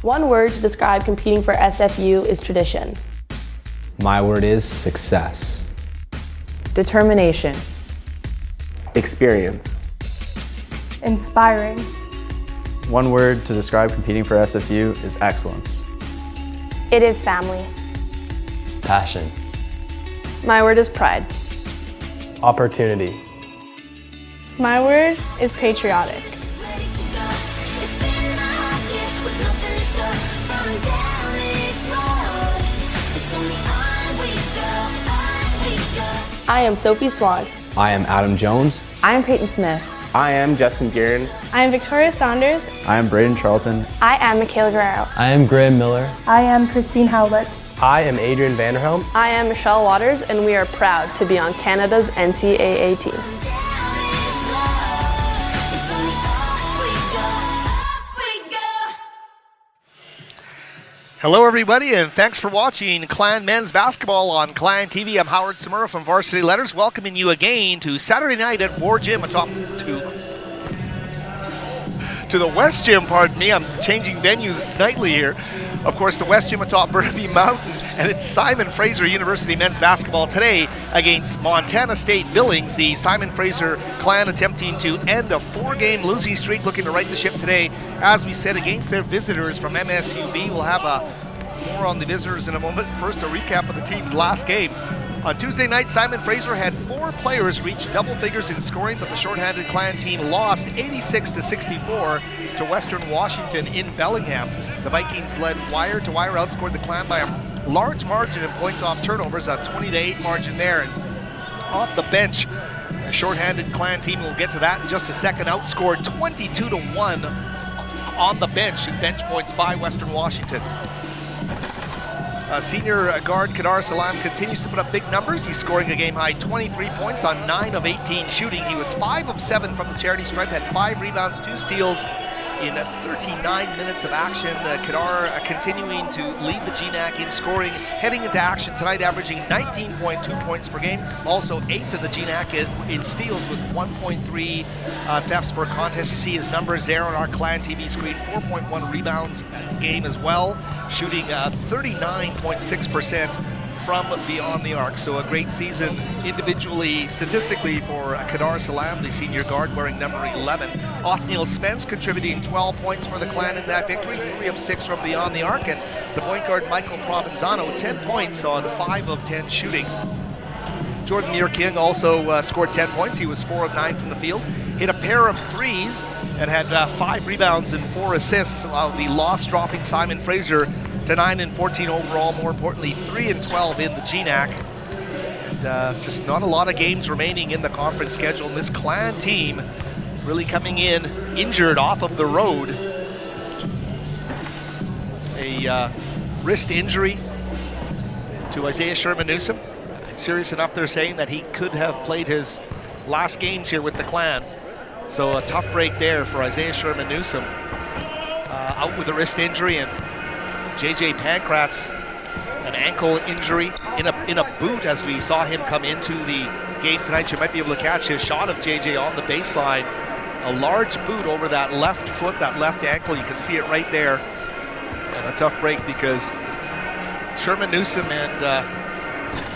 One word to describe competing for SFU is tradition. My word is success. Determination. Experience. Inspiring. One word to describe competing for SFU is excellence. It is family. Passion. My word is pride. Opportunity. My word is patriotic. I am Sophie Swan. I am Adam Jones. I am Peyton Smith. I am Justin Guerin. I am Victoria Saunders. I am Braden Charlton. I am Michaela Guerrero. I am Graham Miller. I am Christine Howlett. I am Adrian Vanderhelm. I am Michelle Waters, and we are proud to be on Canada's NCAA team. Hello everybody, and thanks for watching Clan Men's Basketball on Clan TV. I'm Howard Samura from Varsity Letters, welcoming you again to Saturday night at War Gym atop to the West Gym, pardon me. I'm changing venues nightly here. Of course, the West Gym atop Burnaby Mountain, and it's Simon Fraser University men's basketball today against Montana State Billings. The Simon Fraser Clan attempting to end a 4-game losing streak, looking to right the ship today, as we said, against their visitors from MSUB. We'll have more on the visitors in a moment. First, a recap of the team's last game. On Tuesday night, Simon Fraser had 4 players reach double figures in scoring, but the shorthanded Clan team lost 86-64 to Western Washington in Bellingham. The Vikings led wire to wire, outscored the Clan by a large margin in points off turnovers, a 20-8 margin there. And off the bench, a shorthanded Clan team, we'll get to that in just a second, outscored 22-1 on the bench in bench points by Western Washington. Senior guard Kadar Salam continues to put up big numbers. He's scoring a game-high 23 points on 9 of 18 shooting. He was 5 of 7 from the charity stripe, had 5 rebounds, 2 steals in 39 minutes of action. Kadar continuing to lead the GNAC in scoring, heading into action tonight, averaging 19.2 points per game. Also 8th in the GNAC in steals with 1.3 thefts per contest. You see his numbers there on our Clan TV screen. 4.1 rebounds a game as well, shooting 39.6% from beyond the arc. So a great season individually, statistically, for Kadar Salam, the senior guard wearing number 11. Othniel Spence contributing 12 points for the Clan in that victory, 3 of 6 from beyond the arc. And the point guard Michael Provenzano, 10 points on 5 of 10 shooting. Jordan Muir King also scored 10 points. He was 4 of 9 from the field. Hit a pair of threes and had 5 rebounds and 4 assists, while the loss dropping Simon Fraser to 9 and 14 overall. More importantly, 3 and 12 in the GNAC. And just not a lot of games remaining in the conference schedule. And this Clan team really coming in injured off of the road. A wrist injury to Isaiah Sherman-Newsom. Serious enough, they're saying, that he could have played his last games here with the Clan. So a tough break there for Isaiah Sherman-Newsom. Out with a wrist injury, and JJ Pankratz, an ankle injury in a boot as we saw him come into the game tonight. You might be able to catch a shot of JJ on the baseline. A large boot over that left foot, that left ankle. You can see it right there. And a tough break because Sherman-Newsom and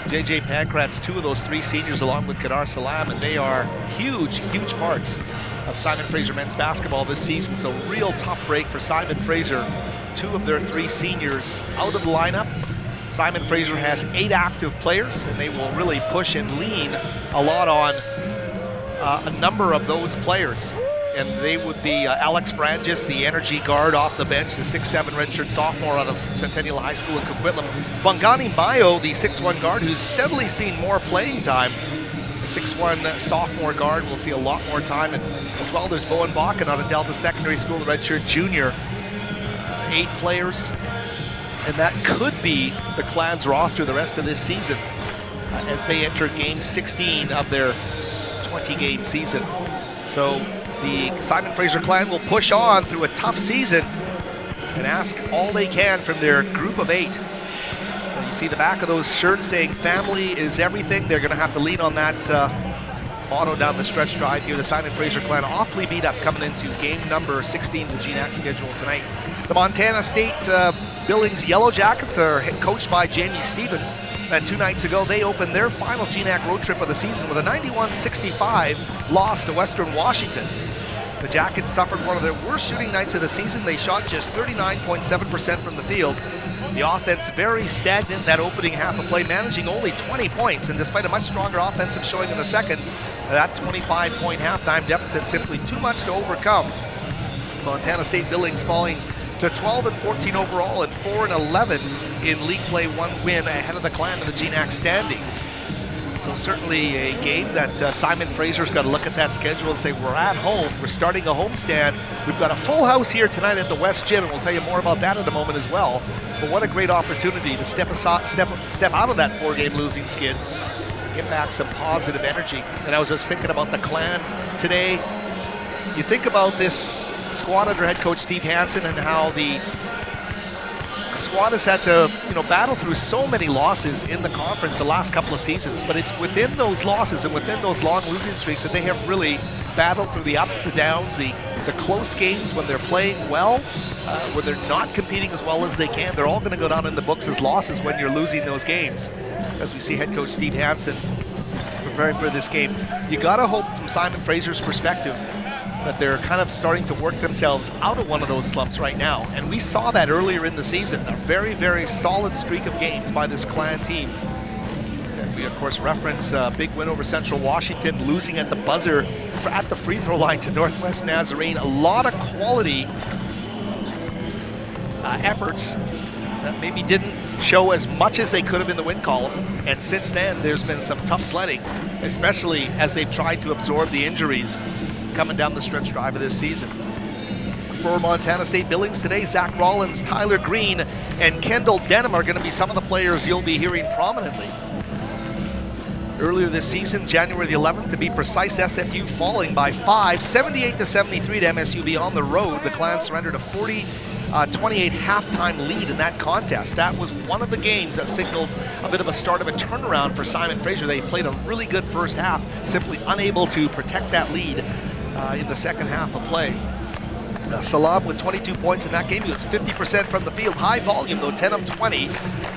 JJ Pankratz, 2 of those 3 seniors, along with Kadar Salam, and they are huge, huge parts of Simon Fraser men's basketball this season. So real tough break for Simon Fraser. 2 of their 3 seniors out of the lineup. Simon Fraser has 8 active players, and they will really push and lean a lot on a number of those players. And they would be Alex Frangis, the energy guard off the bench, the 6'7" redshirt sophomore out of Centennial High School in Coquitlam. Bongani Mayo, the 6'1" guard, who's steadily seen more playing time. The 6'1" sophomore guard will see a lot more time. And as well, there's Bowen Bakken out of Delta Secondary School, the redshirt junior. 8 players, and that could be the Clan's roster the rest of this season as they enter game 16 of their 20-game season. So the Simon Fraser Clan will push on through a tough season and ask all they can from their group of 8. And you see the back of those shirts saying family is everything. They're going to have to lean on that motto down the stretch drive here. The Simon Fraser clan awfully beat up coming into game number 16 of the GNAC schedule tonight. The Montana State Billings Yellow Jackets are coached by Jamie Stevens. And 2 nights ago, they opened their final GNAC road trip of the season with a 91-65 loss to Western Washington. The Jackets suffered one of their worst shooting nights of the season. They shot just 39.7% from the field. The offense very stagnant in that opening half of play, managing only 20 points. And despite a much stronger offensive showing in the second, that 25-point halftime deficit simply too much to overcome. Montana State Billings falling to 12-14 overall and 4-11 in league play, 1 win ahead of the Clan in the GNAC standings. So certainly a game that Simon Fraser's got to look at that schedule and say, we're at home, we're starting a homestand. We've got a full house here tonight at the West Gym, and we'll tell you more about that in a moment as well. But what a great opportunity to step out of that 4-game losing skid, get back some positive energy. And I was just thinking about the Clan today. You think about this squad under head coach Steve Hansen and how the squad has had to, battle through so many losses in the conference the last couple of seasons, but it's within those losses and within those long losing streaks that they have really battled through the ups, the downs, the close games when they're playing well, when they're not competing as well as they can. They're all going to go down in the books as losses when you're losing those games. As we see head coach Steve Hansen preparing for this game, you got to hope from Simon Fraser's perspective that they're kind of starting to work themselves out of one of those slumps right now. And we saw that earlier in the season, a very, very solid streak of games by this Clan team. And we, of course, reference a big win over Central Washington, losing at the buzzer at the free throw line to Northwest Nazarene. A lot of quality efforts that maybe didn't show as much as they could have in the win column. And since then, there's been some tough sledding, especially as they've tried to absorb the injuries coming down the stretch drive of this season. For Montana State Billings today, Zach Rollins, Tyler Green, and Kendall Denham are going to be some of the players you'll be hearing prominently. Earlier this season, January the 11th, to be precise, SFU falling by 5, 78-73 to MSUB on the road. The Clan surrendered a 40-28 halftime lead in that contest. That was one of the games that signaled a bit of a start of a turnaround for Simon Fraser. They played a really good first half, simply unable to protect that lead in the second half of play. Salam with 22 points in that game. He was 50% from the field. High volume though, 10 of 20.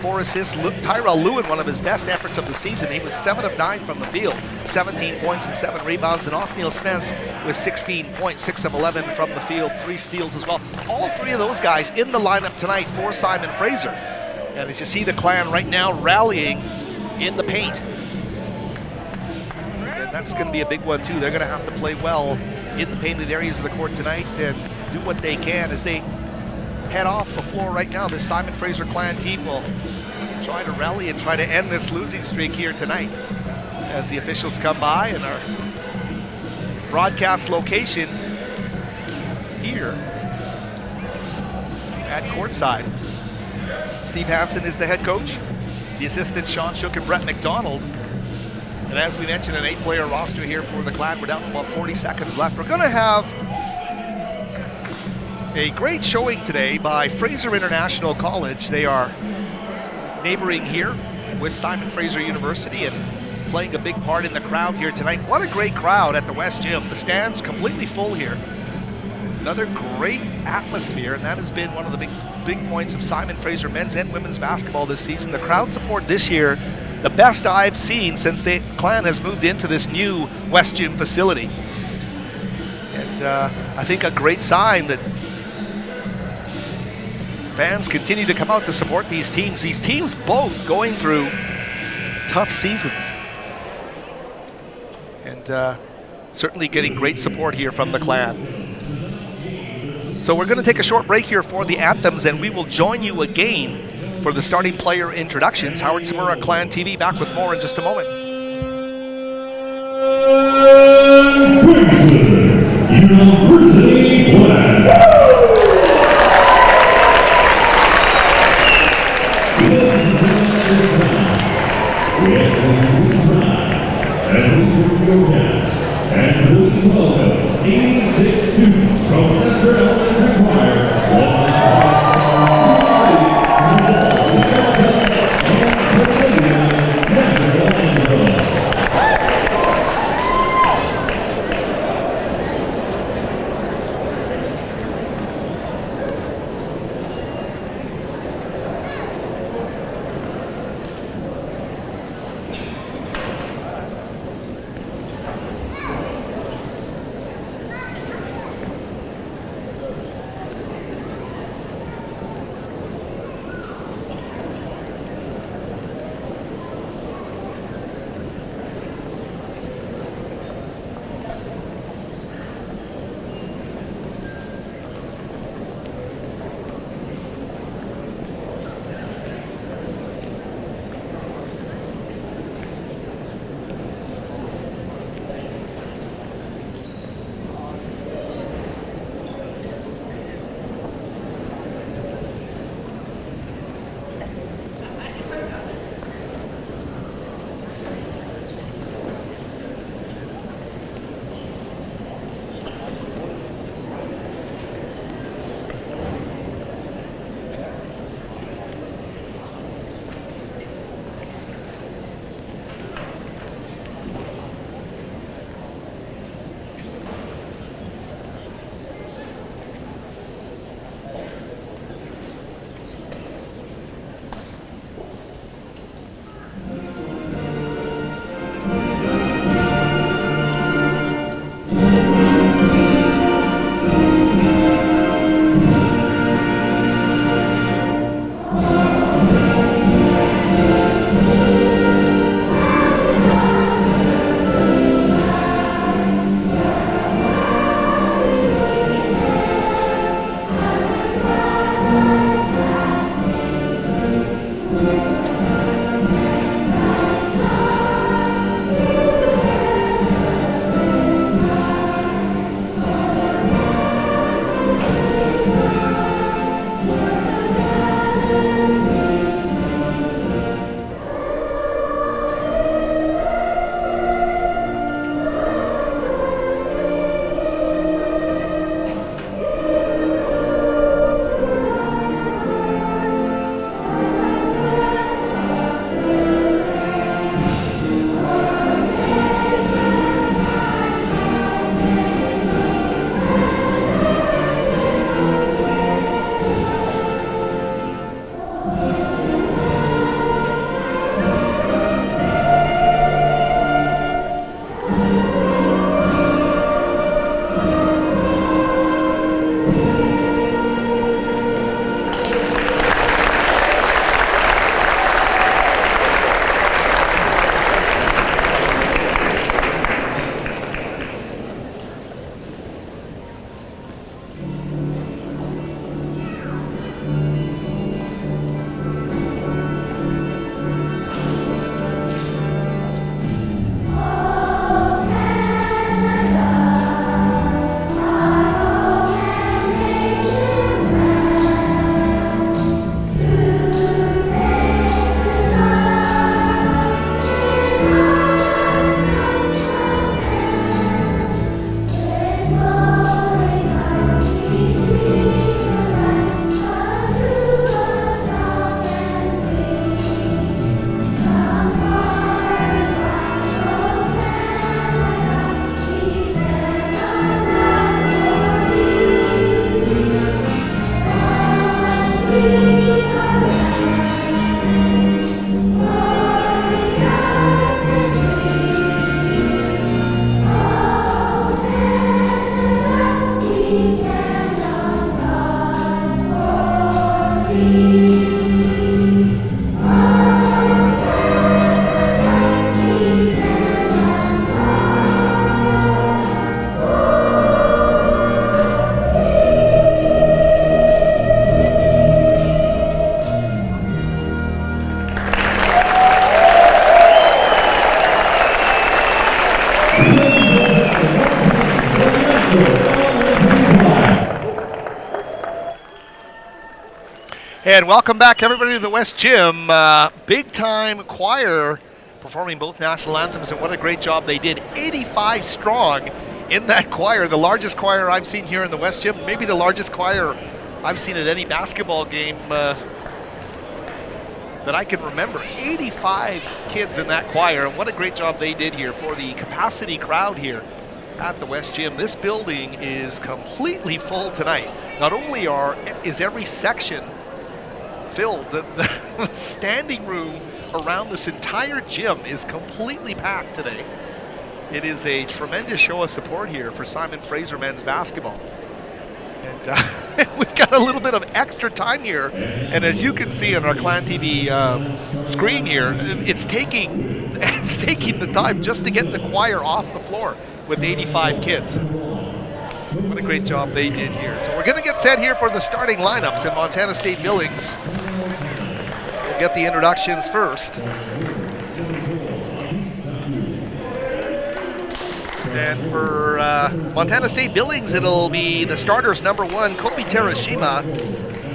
4 assists. Tyrell Lewin, one of his best efforts of the season. He was 7 of 9 from the field. 17 points and 7 rebounds. And Othniel Spence with 16 points, 6 of 11 from the field. 3 steals as well. All 3 of those guys in the lineup tonight for Simon Fraser. And as you see the Clan right now rallying in the paint. And that's going to be a big one too. They're going to have to play well in the painted areas of the court tonight and do what they can as they head off the floor right now. This Simon Fraser Clan team will try to rally and try to end this losing streak here tonight as the officials come by, and our broadcast location here at courtside. Steve Hansen is the head coach. The assistant Sean Shook and Brett McDonald. And as we mentioned, an 8-player roster here for the Clan. We're down to about 40 seconds left. We're going to have a great showing today by Fraser International College. They are neighboring here with Simon Fraser University and playing a big part in the crowd here tonight. What a great crowd at the West Gym. The stand's completely full here. Another great atmosphere, and that has been one of the big points of Simon Fraser men's and women's basketball this season. The crowd support this year, the best I've seen since the Clan has moved into this new West Gym facility. And I think a great sign that fans continue to come out to support these teams. These teams both going through tough seasons. And certainly getting great support here from the Clan. So we're going to take a short break here for the anthems, and we will join you again for the starting player introductions. Howard Samura, Clan TV, back with more in just a moment. University Clan. And please welcome 86 students from Nestor Elementary Choir. And welcome back, everybody, to the West Gym. Big-time choir performing both national anthems, and what a great job they did. 85 strong in that choir, the largest choir I've seen here in the West Gym, maybe the largest choir I've seen at any basketball game that I can remember. 85 kids in that choir, and what a great job they did here for the capacity crowd here at the West Gym. This building is completely full tonight. Not only is every section filled, the standing room around this entire gym is completely packed today. It is a tremendous show of support here for Simon Fraser men's basketball. And we've got a little bit of extra time here, and as you can see on our Clan TV screen here, it's taking the time just to get the choir off the floor with 85 kids. What a great job they did here. So we're going to get set here for the starting lineups in Montana State Billings. We'll get the introductions first. And for Montana State Billings, it'll be the starters. Number 1, Kobe Terashima.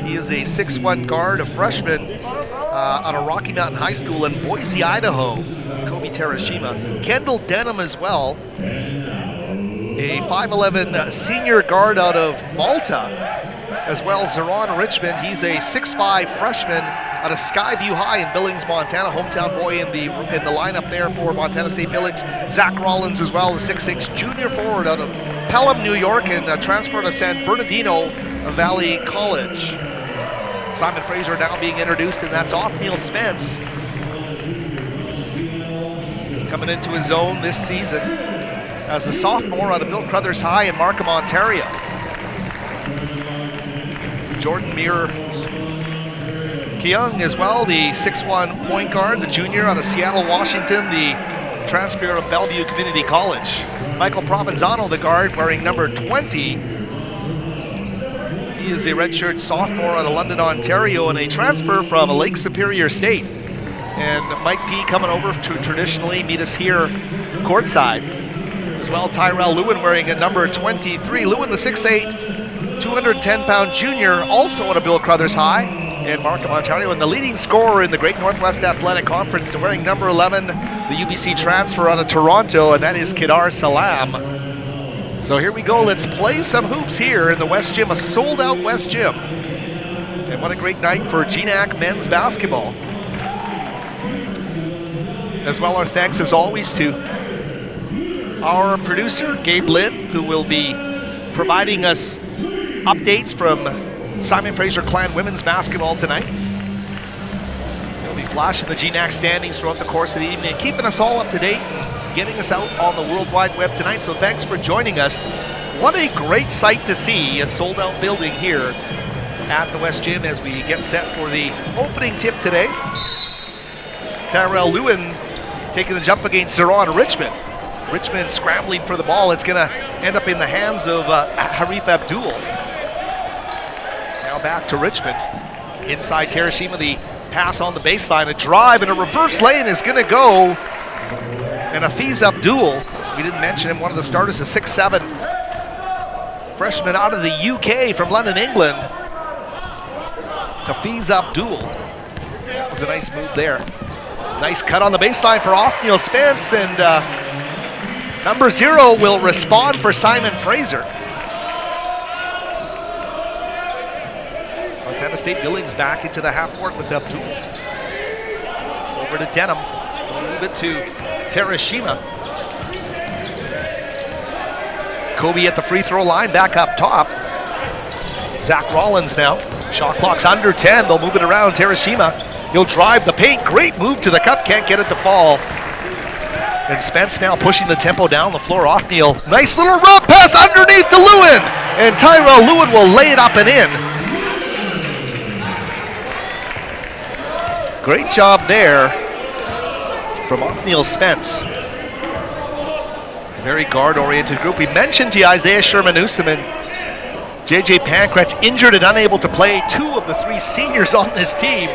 He is a 6'1" guard, a freshman out of Rocky Mountain High School in Boise, Idaho. Kobe Terashima. Kendall Denham as well. A 5'11" senior guard out of Malta, as well as Zeron Richmond. He's a 6'5" freshman out of Skyview High in Billings, Montana. Hometown boy in the lineup there for Montana State Billings. Zach Rollins as well, a 6'6" junior forward out of Pelham, New York, and transferred to San Bernardino Valley College. Simon Fraser now being introduced, and that's Othniel Spence, coming into his own this season as a sophomore out of Bill Crothers High in Markham, Ontario. Jordan Muir Keung as well, the 6'1" point guard, the junior out of Seattle, Washington, the transfer of Bellevue Community College. Michael Provenzano, the guard, wearing number 20. He is a redshirt sophomore out of London, Ontario, and a transfer from Lake Superior State. And Mike P coming over to traditionally meet us here courtside. As well, Tyrell Lewin wearing a number 23. Lewin, the 6'8", 210-pound junior, also out of Bill Crothers High in Markham, Ontario, and the leading scorer in the Great Northwest Athletic Conference, wearing number 11, the UBC transfer out of Toronto, and that is Kedar Salam. So here we go, let's play some hoops here in the West Gym, a sold-out West Gym. And what a great night for GNAC men's basketball. As well, our thanks as always to our producer, Gabe Litt, who will be providing us updates from Simon Fraser Clan women's basketball tonight. He'll be flashing the GNAC standings throughout the course of the evening, keeping us all up to date, getting us out on the World Wide Web tonight. So thanks for joining us. What a great sight to see, a sold-out building here at the West Gym as we get set for the opening tip today. Tyrell Lewin taking the jump against Zeron Richmond. Richmond scrambling for the ball. It's going to end up in the hands of Harif Abdul. Now back to Richmond. Inside Terashima, the pass on the baseline. A drive and a reverse lane is going to go. And Hafiz Abdul, we didn't mention him, one of the starters, a 6'7" freshman out of the UK from London, England. Hafiz Abdul. That was a nice move there. Nice cut on the baseline for Othniel Spence, and number 0 will respond for Simon Fraser. Montana State Billings back into the half court with Abdul. Over to Denham. Move it to Terashima. Kobe at the free throw line, back up top. Zach Rollins now. Shot clock's under 10. They'll move it around. Terashima. He'll drive the paint. Great move to the cup. Can't get it to fall. And Spence now pushing the tempo down the floor. Othniel, nice little rope pass underneath to Lewin. And Tyrell Lewin will lay it up and in. Great job there from Othniel Spence. Very guard-oriented group. We mentioned to you Isaiah Sherman-Newsom and JJ Pankratz injured and unable to play. 2 of the 3 seniors on this team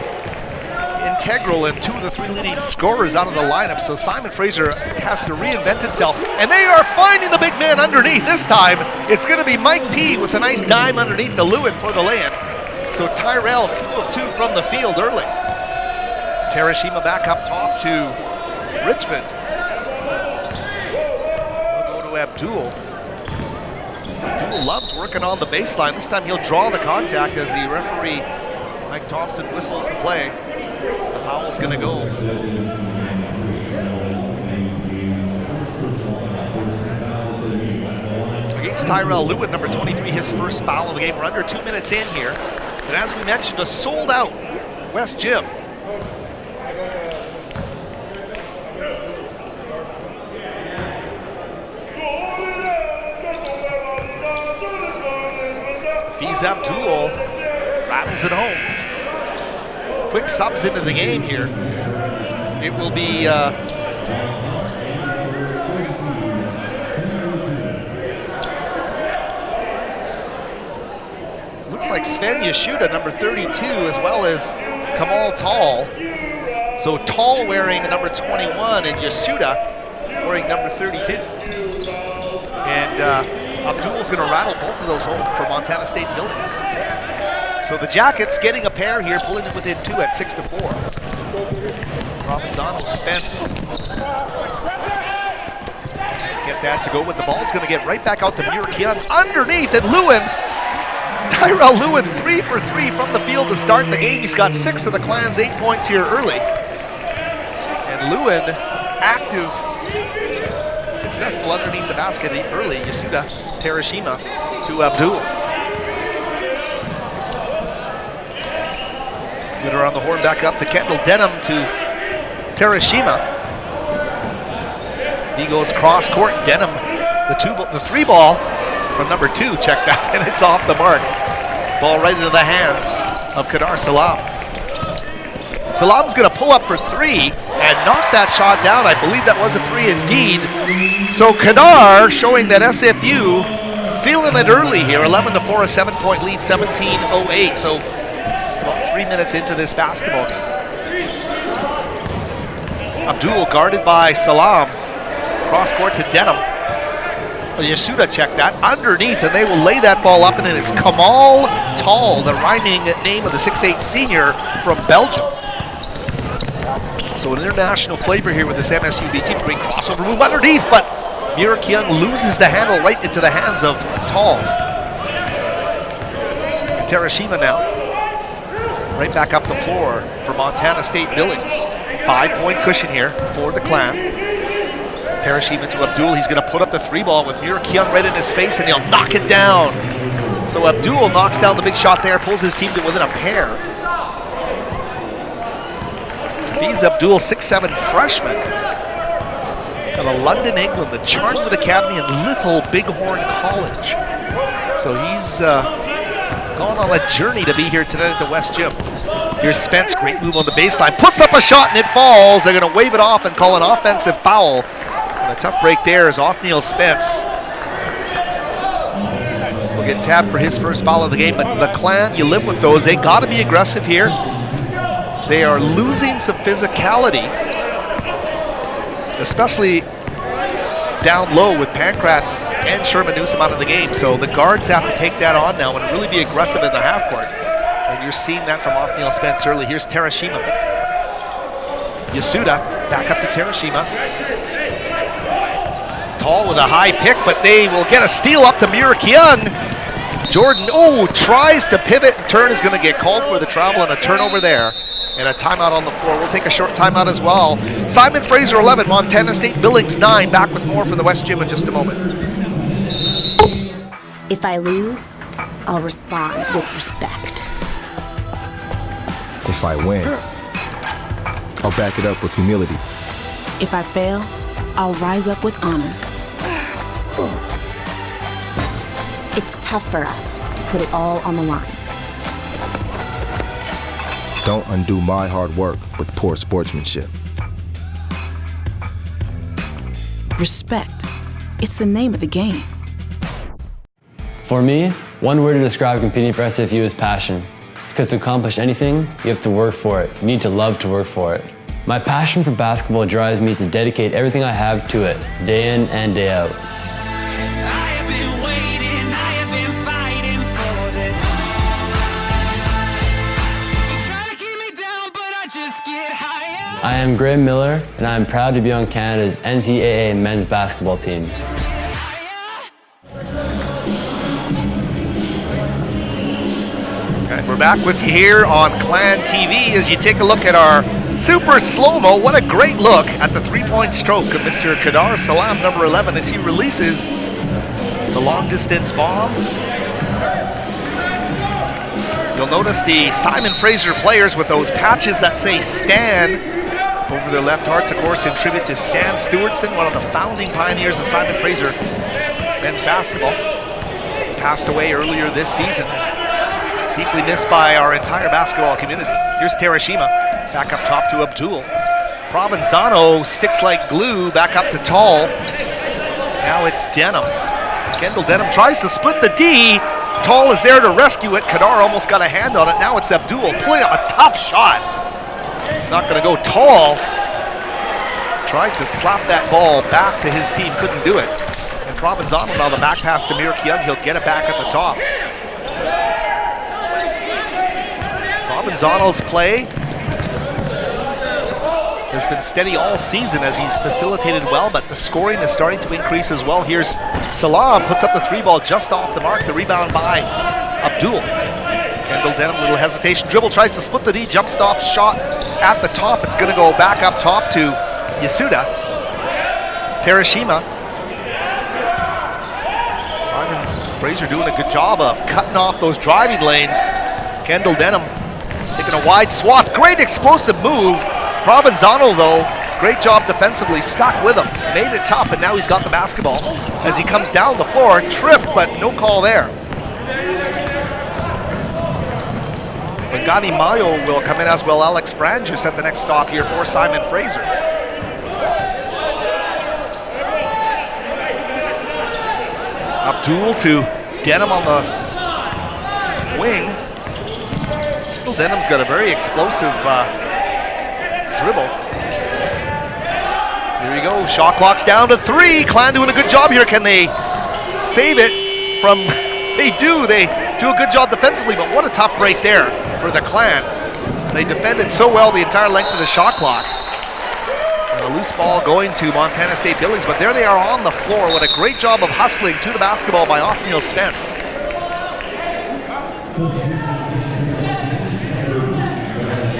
integral, and 2 of the 3 leading scorers out of the lineup. So Simon Fraser has to reinvent itself, and they are finding the big man underneath. This time it's going to be Mike P with a nice dime underneath the Lewin for the lay-in. So Tyrell, 2 of 2 from the field early. Terashima back up top to Richmond. We'll go to Abdul. Abdul loves working on the baseline. This time he'll draw the contact as the referee, Mike Thompson, whistles the play. The foul's gonna go. Against Tyrell Lewin, number 23, his first foul of the game. We're under 2 minutes in here. And as we mentioned, a sold-out West Gym. Fiz Abdul rattles it home. Quick subs into the game here. It will be looks like Sven Yeshuda, number 32, as well as Kamal Tall. So Tall wearing number 21 and Yeshuda wearing number 32. And Abdul's going to rattle both of those home for Montana State Buildings. So the Jackets getting a pair here, pulling it within 2 at 6-4. Provenzano, Spence. Get that to go with the ball. It's going to get right back out to Mirakian underneath, and Lewin. Tyrell Lewin 3 for 3 from the field to start the game. He's got 6 of the Clan's 8 points here early. And Lewin active, successful underneath the basket early. Yasuda Terashima to Abdul. Good on the horn, back up to Kendall Denham to Terashima. He goes cross court. Denham, the 3 ball from number 2, check that, and it's off the mark. Ball right into the hands of Kadar Salam. Salam's gonna pull up for 3 and knock that shot down. I believe that was a 3 indeed. So Kadar showing that SFU feeling it early here. 11-4, a 7-point lead, 17:08. So just about 3 minutes into this basketball game. Abdul guarded by Salam. Cross court to Denham. Yasuda checked that underneath, and they will lay that ball up, and it is Kamal Tall, the rhyming name of the 6'8 senior from Belgium. So an international flavor here with this MSUB team. Great crossover move underneath, but Mirakian loses the handle right into the hands of Tall. And Terashima now, right back up the floor for Montana State Billings. 5-point cushion here for the Clan. Terashima to Abdul. He's going to put up the 3 ball with Mirakian right in his face, and he'll knock it down. So Abdul knocks down the big shot there, pulls his team to within a pair. Fiz Abdul, 6'7 freshman out of London, England, the Charnwood Academy and Little Bighorn College. So he's gone on a journey to be here tonight at the West Gym. Here's Spence, great move on the baseline, puts up a shot and it falls. They're going to wave it off and call an offensive foul. And a tough break there is Othniel Spence. Will get tabbed for his first foul of the game, but the Clan, you live with those. They got to be aggressive here. They are losing some physicality, especially down low with Pankratz and Sherman Newsom out of the game. So the guards have to take that on now and really be aggressive in the half court. And you're seeing that from Othniel Spence early. Here's Terashima. Yasuda back up to Terashima. Tall with a high pick, but they will get a steal up to Mirakian. Jordan, tries to pivot and turn, is going to get called for the travel and a turnover there. And a timeout on the floor. We'll take a short timeout as well. Simon Fraser, 11, Montana State Billings, 9. Back with more from the West Gym in just a moment. If I lose, I'll respond with respect. If I win, I'll back it up with humility. If I fail, I'll rise up with honor. It's tough for us to put it all on the line. Don't undo my hard work with poor sportsmanship. Respect. It's the name of the game. For me, one word to describe competing for SFU is passion. Because to accomplish anything, you have to work for it. You need to love to work for it. My passion for basketball drives me to dedicate everything I have to it, day in and day out. I am Graham Miller, and I am proud to be on Canada's NCAA men's basketball team. And we're back with you here on Clan TV as you take a look at our super slow-mo. What a great look at the three-point stroke of Mr. Kadar Salam, number 11, as he releases the long-distance bomb. You'll notice the Simon Fraser players with those patches that say Stan over their left hearts, of course, in tribute to Stan Stewartson, one of the founding pioneers of Simon Fraser men's basketball. Passed away earlier this season. Deeply missed by our entire basketball community. Here's Terashima, back up top to Abdul. Provenzano sticks like glue, back up to Tall. Now it's Denham. Kendall Denham tries to split the D. Tall is there to rescue it. Kadar almost got a hand on it. Now it's Abdul pulling up a tough shot. It's not going to go. Tall tried to slap that ball back to his team, couldn't do it. And Provenzano now the back pass to Mir Kyung. He'll get it back at the top. Provenzano's play has been steady all season as he's facilitated well, but the scoring is starting to increase as well. Here's Salam, puts up the three ball just off the mark. The rebound by Abdul. Kendall Denham, little hesitation. Dribble, tries to split the D, jump stop, shot at the top. It's going to go back up top to Yasuda. Terashima. Simon Fraser doing a good job of cutting off those driving lanes. Kendall Denham taking a wide swath. Great explosive move. Provenzano, though, great job defensively, stuck with him, made it tough, and now he's got the basketball as he comes down the floor. Tripped, but no call there. Bangani Mayo will come in as well. Alex Franjus at the next stop here for Simon Fraser. Abdul to Denham on the wing. Denham's got a very explosive dribble. Here we go. Shot clock's down to 3. Clan doing a good job here. Can they save it from? They do. They do a good job defensively, but what a tough break there for the Clan. They defended so well the entire length of the shot clock. And a loose ball going to Montana State Billings, but there they are on the floor. What a great job of hustling to the basketball by Othniel Spence.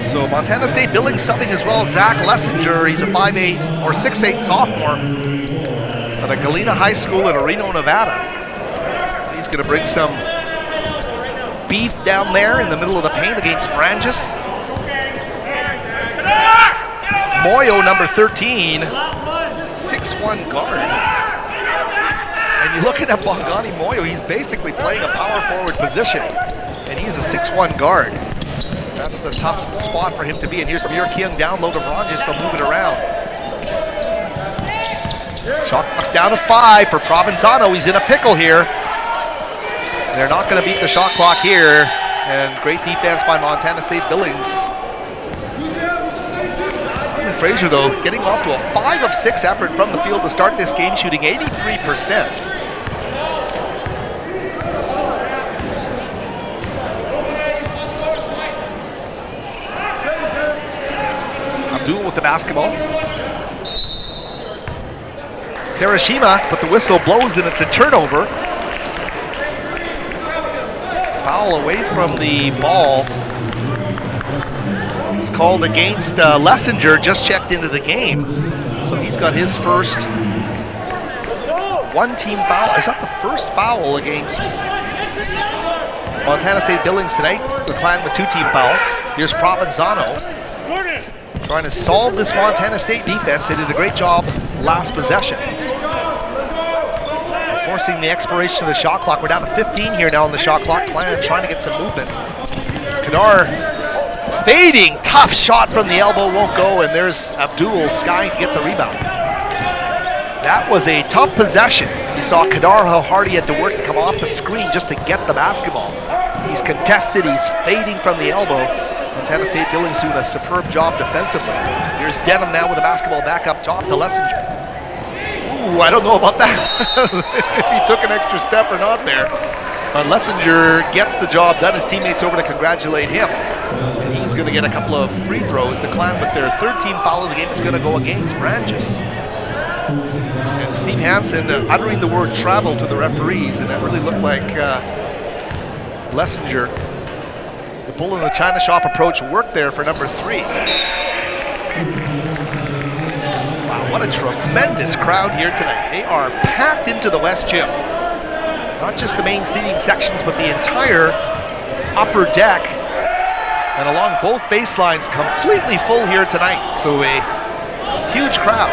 So Montana State Billings subbing as well. Zach Lessinger, he's a 5'8" or 6'8" sophomore at a Galena High School in Reno, Nevada. He's going to bring some beef down there in the middle of the paint against Franjus. Moyo, number 13, 6'1" guard. And you're looking at Bongani Moyo, he's basically playing a power forward position, and he's a 6'1" guard. That's a tough spot for him to be. And here's Mir Kyung down low to Vranjes. They'll move it around. Shot clock's down to 5 for Provenzano. He's in a pickle here. They're not going to beat the shot clock here. And great defense by Montana State Billings. Simon Fraser, though, getting off to a 5 of 6 effort from the field to start this game, shooting 83%. Abdul with the basketball. Terashima, but the whistle blows and it's a turnover. Foul away from the ball. It's called against Lessinger, just checked into the game. So he's got his first one-team foul. Is that the first foul against Montana State Billings tonight? The Clan with 2-team fouls. Here's Provenzano. Trying to solve this Montana State defense. They did a great job last possession. Forcing the expiration of the shot clock. We're down to 15 here now on the shot clock. Clan trying to get some movement. Kadar fading. Tough shot from the elbow. Won't go. And there's Abdul skying to get the rebound. That was a tough possession. You saw Kadar, how hard he had to work to come off the screen just to get the basketball. He's contested. He's fading from the elbow. Montana State Billings doing a superb job defensively. Here's Denham now with the basketball back up top to Lessinger. Ooh, I don't know about that. If he took an extra step or not there. But Lessinger gets the job done. His teammates over to congratulate him. And he he's going to get a couple of free throws. The Clan, with their third team foul of the game, is going to go against Branges. And Steve Hansen uttering the word travel to the referees, and that really looked like Lessinger. The bull in the China shop approach worked there for number 3. Wow, what a tremendous crowd here tonight. They are packed into the West Gym. Not just the main seating sections, but the entire upper deck and along both baselines, completely full here tonight. So a huge crowd.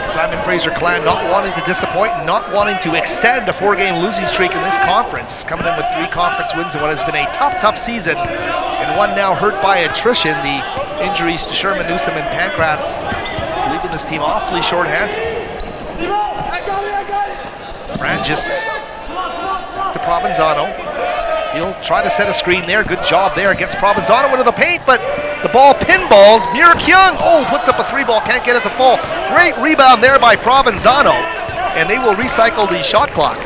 Simon Fraser Clan not wanting to disappoint, not wanting to extend a 4-game losing streak in this conference, coming in with 3 conference wins in what has been a tough season, and one now hurt by attrition. The injuries to Sherman Newsom and Pancratz leaving this team awfully short-handed. Branges to Provenzano. He'll try to set a screen there. Good job there against Provenzano into the paint, but the ball pinballs. Muir Kyung, puts up a 3-ball, can't get it to fall. Great rebound there by Provenzano, and they will recycle the shot clock.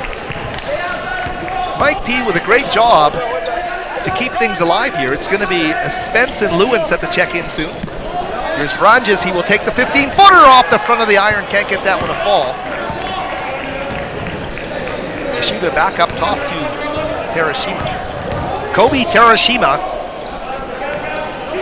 Mike P with a great job to keep things alive here. It's going to be Spence and Lewin set to check in soon. Here's Branges. He will take the 15-footer off the front of the iron. Can't get that one to fall. Ishida back up top to Terashima. Kobe Terashima.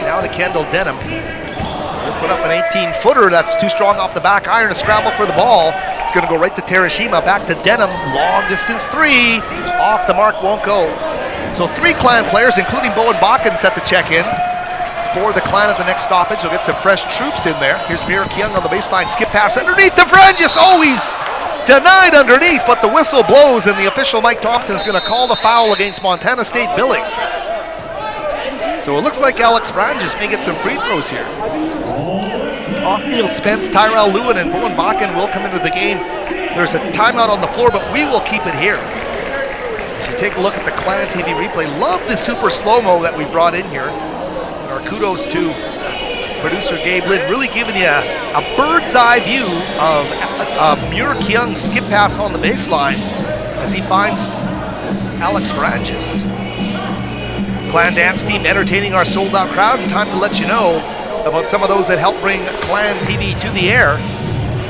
Now to Kendall Denham. He'll put up an 18-footer. That's too strong off the back iron. A scramble for the ball. It's going to go right to Terashima. Back to Denham. Long distance 3. Off the mark, won't go. So 3 Clan players, including Bowen Bakken, set to check in for the Clan at the next stoppage. They'll get some fresh troops in there. Here's Mir Kyung on the baseline. Skip pass underneath the Branges. He's denied underneath, but the whistle blows, and the official Mike Thompson is going to call the foul against Montana State Billings. So it looks like Alex Branges may get some free throws here. Othniel Spence, Tyrell Lewin, and Bowen Bakken will come into the game. There's a timeout on the floor, but we will keep it here. As you take a look at the Clan TV replay, love the super slow-mo that we brought in here. And our kudos to producer Gabe Lynn, really giving you a bird's eye view of Muir Kyung's skip pass on the baseline as he finds Alex Branges. Clan dance team entertaining our sold-out crowd, and time to let you know about some of those that help bring Clan TV to the air.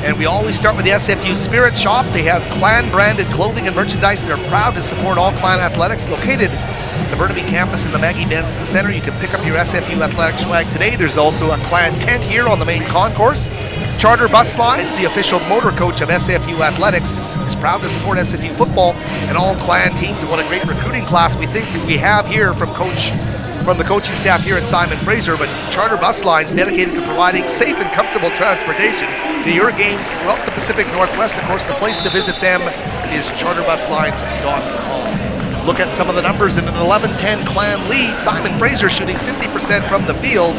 And we always start with the SFU Spirit Shop. They have Clan-branded clothing and merchandise. They're proud to support all Clan athletics. Located at the Burnaby campus in the Maggie Benson Center. You can pick up your SFU athletic swag today. There's also a Clan tent here on the main concourse. Charter Bus Lines, the official motor coach of SFU Athletics, is proud to support SFU football and all Clan teams. And what a great recruiting class we think we have here from the coaching staff here at Simon Fraser. But Charter Bus Lines dedicated to providing safe and comfortable transportation to your games throughout the Pacific Northwest. Of course, the place to visit them is charterbuslines.com. Look at some of the numbers in an 11-10 Clan lead. Simon Fraser shooting 50% from the field,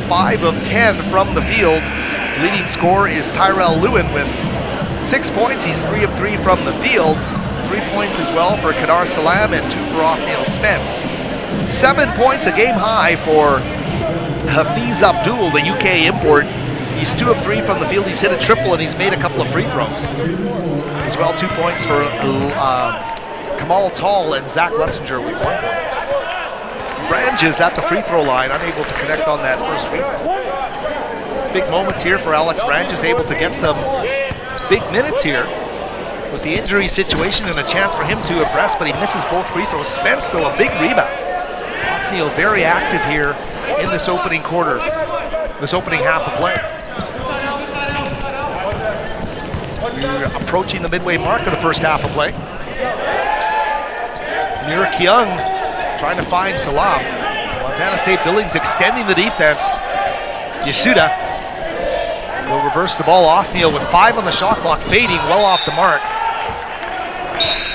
5 of 10 from the field. Leading scorer is Tyrell Lewin with 6 points. He's 3 of 3 from the field. 3 points as well for Kadar Salam and 2 for Othniel Spence. 7 points, a game high for Hafiz Abdul, the UK import. He's 2 of 3 from the field. He's hit a triple and he's made a couple of free throws. As well, 2 points for Kamal Tall and Zach Lessinger with 1 point. Branges at the free throw line, unable to connect on that first free throw. Big moments here for Alex Branges, able to get some big minutes here with the injury situation and a chance for him to impress, but he misses both free throws. Spence, though, a big rebound. Othniel very active here in this opening quarter, this opening half of play. We're approaching the midway mark of the first half of play. Muir Kyung trying to find Salam. Montana State Billings extending the defense. Yasuda will reverse the ball. Othniel with 5 on the shot clock, fading well off the mark.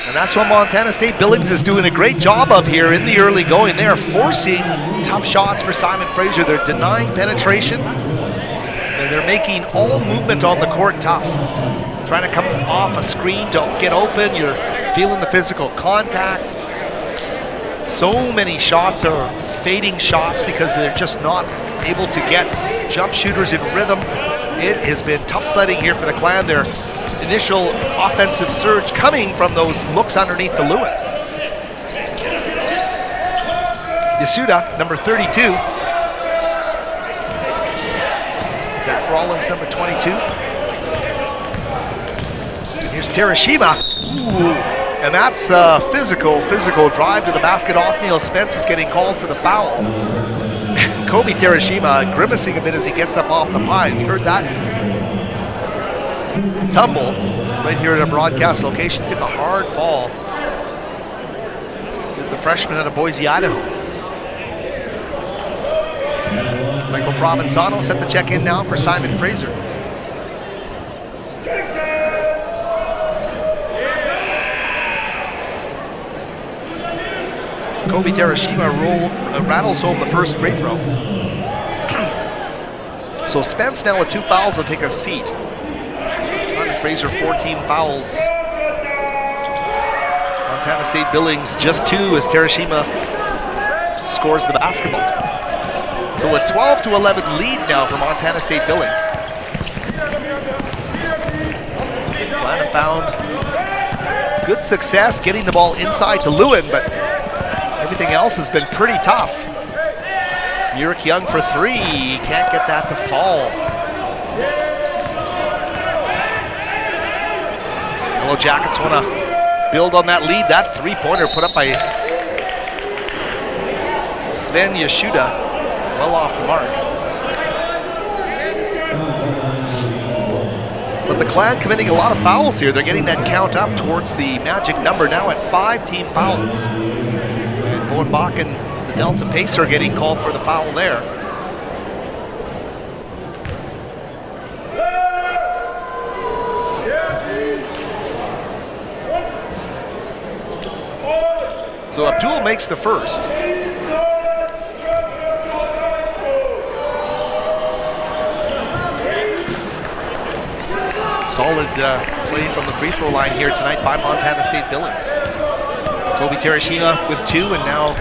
And that's what Montana State Billings is doing a great job of here in the early going. They are forcing tough shots for Simon Fraser. They're denying penetration, and they're making all movement on the court tough. Trying to come off a screen to get open. You're feeling the physical contact. So many shots are fading shots because they're just not able to get jump shooters in rhythm. It has been tough sledding here for the Clan. Their initial offensive surge coming from those looks underneath the Lewin. Yasuda, number 32. Zach Rollins, number 22. And here's Terashima. Ooh, and that's a physical drive to the basket. Othniel Spence is getting called for the foul. Kobe Terashima grimacing a bit as he gets up off the pine. You heard that tumble right here at a broadcast location. Took a hard fall. Did the freshman out of Boise, Idaho. Michael Provenzano set the check in now for Simon Fraser. Kobe Terashima rattles home the first free throw. So Spence now with 2 fouls will take a seat. Simon Fraser 14 fouls. Montana State Billings just 2 as Terashima scores the basketball. So a 12-11 lead now for Montana State Billings. Atlanta found good success getting the ball inside to Lewin, but everything else has been pretty tough. Murik Young for 3, he can't get that to fall. Yellow Jackets want to build on that lead. That 3-pointer put up by Sven Yashuda, well off the mark. But the Clan committing a lot of fouls here. They're getting that count up towards the magic number now at 5 team fouls. And Bowen Bakken, the Delta Pacer, getting called for the foul there. So Abdul makes the first. Solid play from the free throw line here tonight by Montana State Billings. Kobe Terashima with 2 and now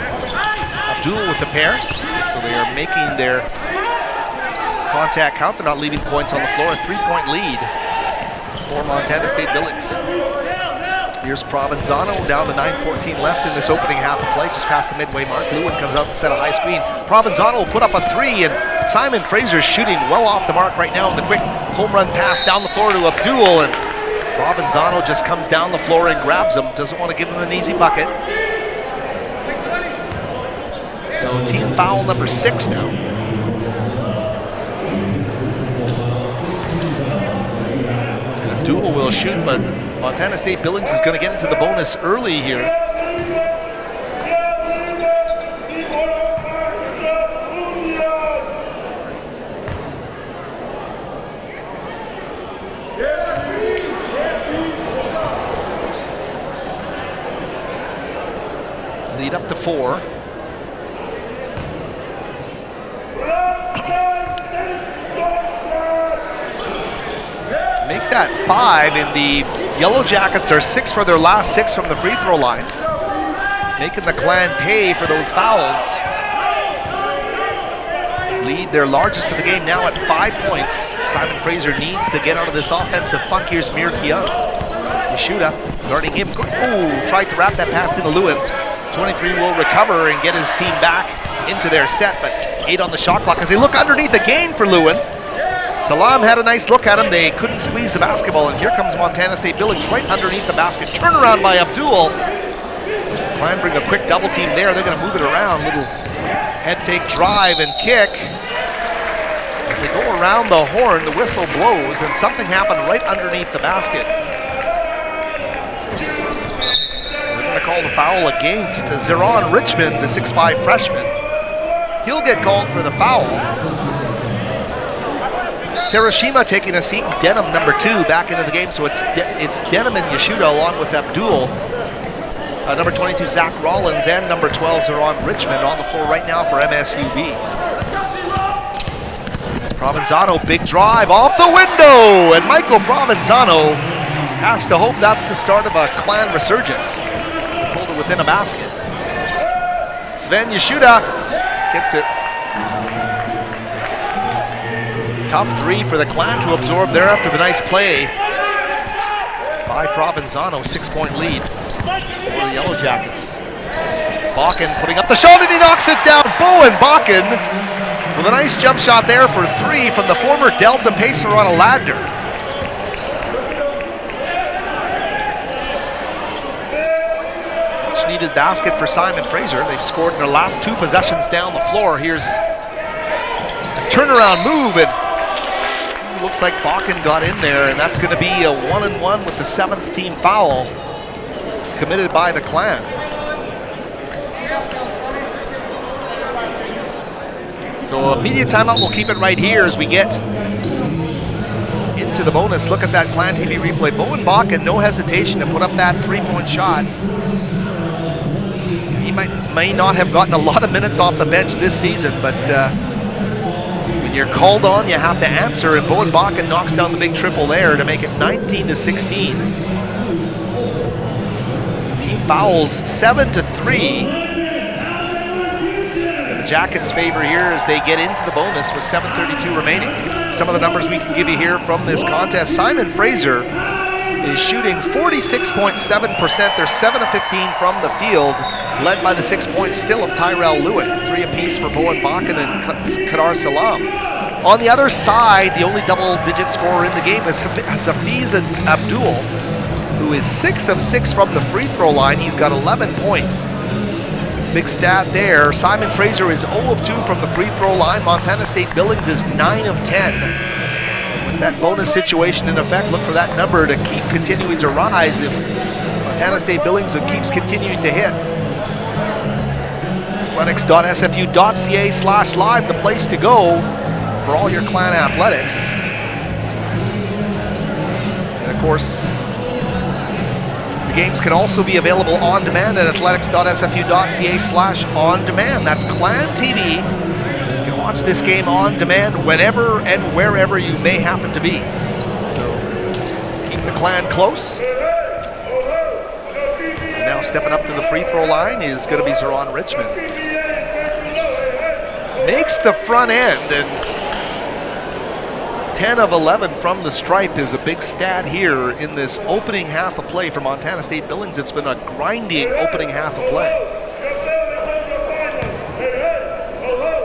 Abdul with the pair. So they are making their contact count. They're not leaving points on the floor. A 3-point lead for Montana State Billings. Here's Provenzano down to 9:14 left in this opening half of play, just past the midway mark. Lewin comes out to set a high screen. Provenzano will put up a 3, and Simon Fraser shooting well off the mark right now in the quick home run pass down the floor to Abdul, and Provenzano just comes down the floor and grabs him. Doesn't want to give him an easy bucket. So team foul number 6 now. And Abdul will shoot, but Montana State Billings is going to get into the bonus early here. Lead up to 4. Make that 5, and the Yellow Jackets are 6 for their last 6 from the free throw line. Making the Clan pay for those fouls. Lead their largest of the game now at 5 points. Simon Fraser needs to get out of this offensive funk. Here's Murik Young. Yashuda guarding him. Ooh, tried to wrap that pass into Lewin. 23 will recover and get his team back into their set, but 8 on the shot clock as they look underneath again for Lewin. Salam had a nice look at him. They couldn't squeeze the basketball, and here comes Montana State Billings right underneath the basket. Turnaround by Abdul. Clan bring a quick double team there. They're going to move it around. Little head fake drive and kick. As they go around the horn, the whistle blows, and something happened right underneath the basket. They're going to call the foul against Zeron Richmond, the 6'5" freshman. He'll get called for the foul. Terashima taking a seat in Denham, number 2, back into the game. So it's Denham and Yashuda along with Abdul. Number 22, Zach Rollins, and number 12, Zeron Richmond on the floor right now for MSUB. Provenzano, big drive off the window, and Michael Provenzano has to hope that's the start of a Clan resurgence. He pulled it within a basket. Sven Yashuda gets it. Tough 3 for the Clan to absorb there after the nice play by Provenzano. 6-point lead for the Yellow Jackets. Bakken putting up the shot and he knocks it down. Bowen Bakken with a nice jump shot there for 3 from the former Delta pacer on a Ladner. Much needed basket for Simon Fraser. They've scored in their last 2 possessions down the floor. Here's a turnaround move, and looks like Bakken got in there, and that's going to be a 1-and-1 with the 7th team foul committed by the Clan. So immediate timeout, we'll keep it right here as we get into the bonus. Look at that Clan TV replay. Bowen Bakken, no hesitation to put up that 3-point shot. He may not have gotten a lot of minutes off the bench this season, but when you're called on, you have to answer, and Bowen Bakken knocks down the big triple there to make it 19-16. Team fouls 7-3. And the Jackets' favor here as they get into the bonus with 7:32 remaining. Some of the numbers we can give you here from this contest. Simon Fraser is shooting 46.7%. They're 7 of 15 from the field, led by the 6 points still of Tyrell Lewin. 3 apiece for Bowen Bakken and Kadar Salam. On the other side, the only double-digit scorer in the game is Hafiz Abdul, who is 6 of 6 from the free throw line. He's got 11 points. Big stat there. Simon Fraser is 0 of 2 from the free throw line. Montana State Billings is 9 of 10. With that bonus situation in effect, look for that number to keep continuing to rise if Montana State Billings keeps continuing to hit. Athletics.sfu.ca/live, the place to go for all your Clan athletics. And of course, the games can also be available on demand at athletics.sfu.ca/on-demand. That's Clan TV. You can watch this game on demand whenever and wherever you may happen to be. So keep the Clan close. And now stepping up to the free throw line is going to be Zeron Richmond. Makes the front end, and 10 of 11 from the stripe is a big stat here in this opening half of play for Montana State Billings. It's been a grinding opening half of play.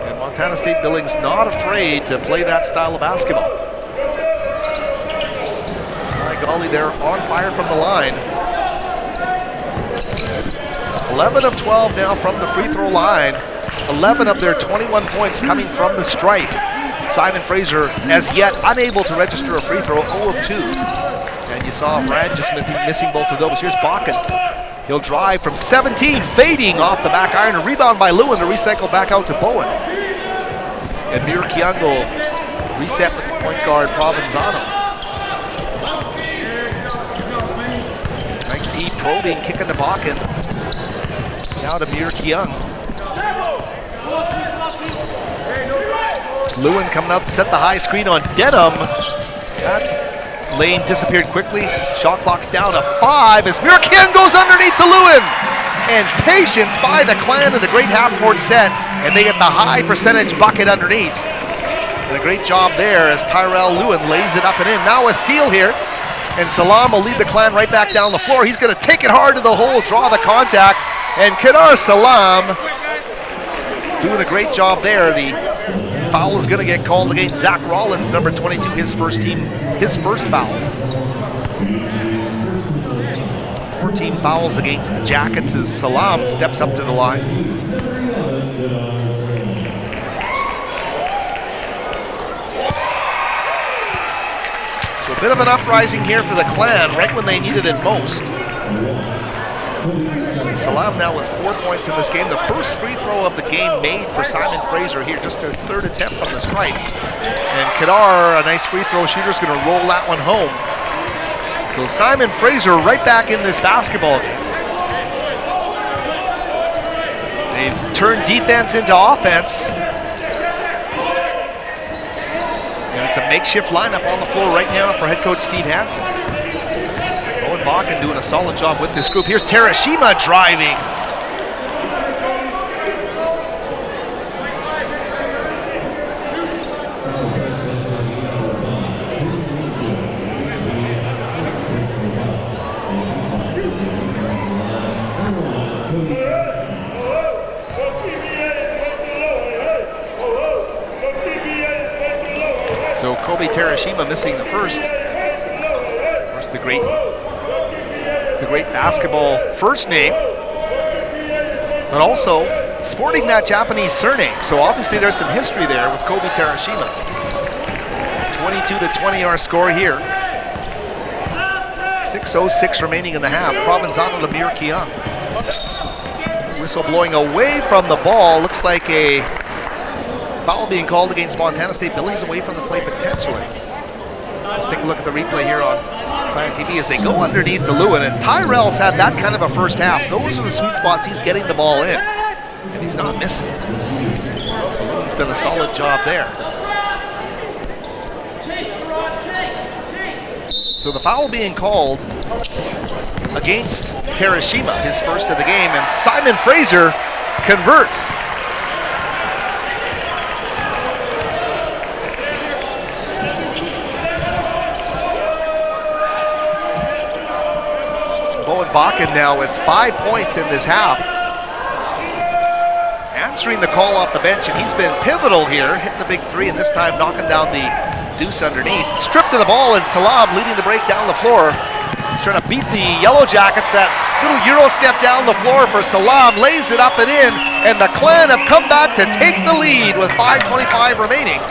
And Montana State Billings not afraid to play that style of basketball. My golly, they're on fire from the line. 11 of 12 now from the free throw line. 11 of their 21 points coming from the stripe. Simon Fraser, as yet unable to register a free throw, 0 of 2. And you saw Brad just missing both of those. Here's Bakken. He'll drive from 17, fading off the back iron. A rebound by Lewin to recycle back out to Bowen. And Mir Kiango reset with the point guard Provenzano. Mike B probing, kicking to Bakken. Now to Mir Kiang. Lewin coming out to set the high screen on Denham. That lane disappeared quickly. Shot clock's down to 5 as Mir Kiang goes underneath to Lewin. And patience by the Clan in the great half-court set. And they get the high percentage bucket underneath. And a great job there as Tyrell Lewin lays it up and in. Now a steal here. And Salam will lead the Clan right back down the floor. He's going to take it hard to the hole, draw the contact. And Kadar Salam doing a great job there. The foul is going to get called against Zach Rollins, number 22, his first foul. 4 team fouls against the Jackets as Salam steps up to the line. So a bit of an uprising here for the Clan right when they needed it most. Salam now with 4 points in this game. The first free throw of the game made for Simon Fraser here, just their 3rd attempt on the stripe. And Kadar, a nice free throw shooter, is going to roll that one home. So Simon Fraser right back in this basketball game. They've turned defense into offense. And it's a makeshift lineup on the floor right now for head coach Steve Hansen. Bakken doing a solid job with this group. Here's Terashima driving. Kobe Terashima missing the first. Of course, the great basketball first name, but also sporting that Japanese surname. So obviously there's some history there with Kobe Terashima. 22-20 our score here. 6:06 remaining in the half. Provenzano to Mir Kiang. Whistle blowing away from the ball. Looks like a foul being called against Montana State. Billings away from the play potentially. Let's take a look at the replay here on Clan TV as they go underneath the Lewin. And Tyrell's had that kind of a first half. Those are the sweet spots he's getting the ball in. And he's not missing. So Lewin's done a solid job there. So the foul being called against Terashima, his first of the game, and Simon Fraser converts. Bowen Bakken now with 5 points in this half. Answering the call off the bench, and he's been pivotal here, hitting the big three, and this time knocking down the deuce underneath. Stripped of the ball, and Salam leading the break down the floor. He's trying to beat the Yellow Jackets. That little Euro step down the floor for Salam, lays it up and in, and the Clan have come back to take the lead with 5:25 remaining.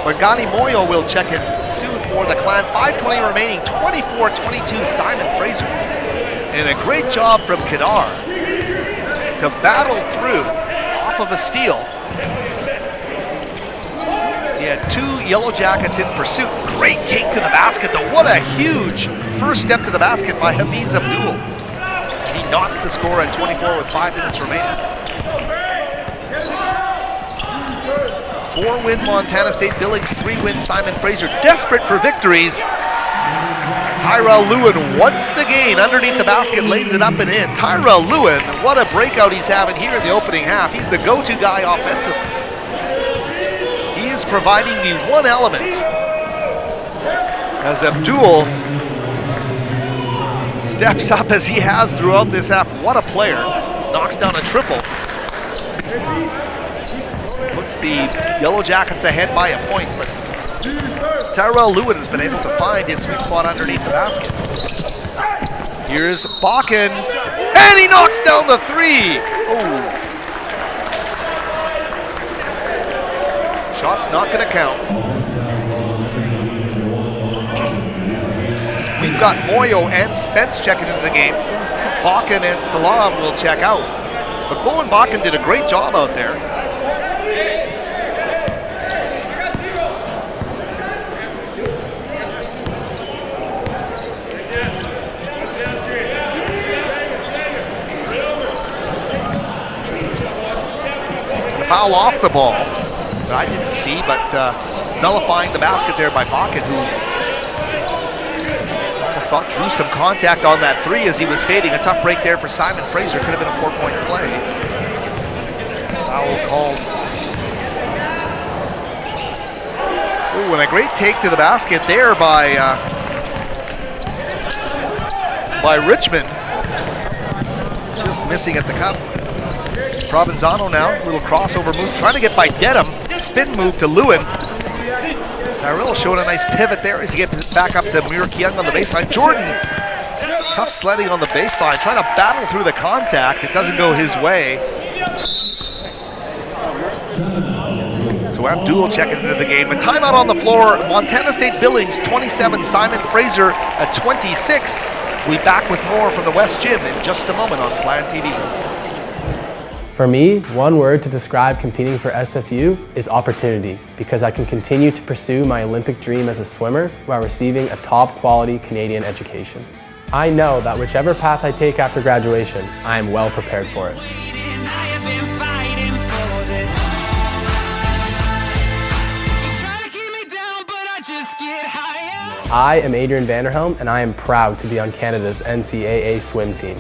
Bongani Moyo will check in soon for the Clan. 5:20 remaining, 24-22 Simon Fraser. And a great job from Kadar to battle through off of a steal. He had 2 Yellow Jackets in pursuit. Great take to the basket though. What a huge first step to the basket by Hafiz Abdul. He knots the score at 24 with 5 minutes remaining. 4-win Montana State Billings, 3-win Simon Fraser. Desperate for victories. Tyrell Lewin once again underneath the basket, lays it up and in. Tyrell Lewin, what a breakout he's having here in the opening half. He's the go-to guy offensively. He is providing the one element as Abdul steps up as he has throughout this half. What a player. Knocks down a triple. Puts the Yellow Jackets ahead by a point, but Tyrell Lewin has been able to find his sweet spot underneath the basket. Here's Bakken, and he knocks down the 3. Oh. Shot's not going to count. We've got Moyo and Spence checking into the game. Bakken and Salam will check out. But Bowen Bakken did a great job out there. Foul off the ball that I didn't see, but nullifying the basket there by Bakken, who almost thought drew some contact on that 3 as he was fading. A tough break there for Simon Fraser. Could have been a 4-point play. Foul called. Ooh, and a great take to the basket there by Richmond. Just missing at the cup. Provenzano now, little crossover move, trying to get by Dedham. Spin move to Lewin. Tyrell showing a nice pivot there as he gets back up to Mir Kiang on the baseline. Jordan, tough sledding on the baseline, trying to battle through the contact. It doesn't go his way. So Abdul checking into the game. A timeout on the floor. Montana State Billings 27, Simon Fraser at 26. We'll be back with more from the West Gym in just a moment on Clan TV. For me, one word to describe competing for SFU is opportunity, because I can continue to pursue my Olympic dream as a swimmer while receiving a top quality Canadian education. I know that whichever path I take after graduation, I am well prepared for it. I am Adrian Vanderhelm, and I am proud to be on Canada's NCAA swim team.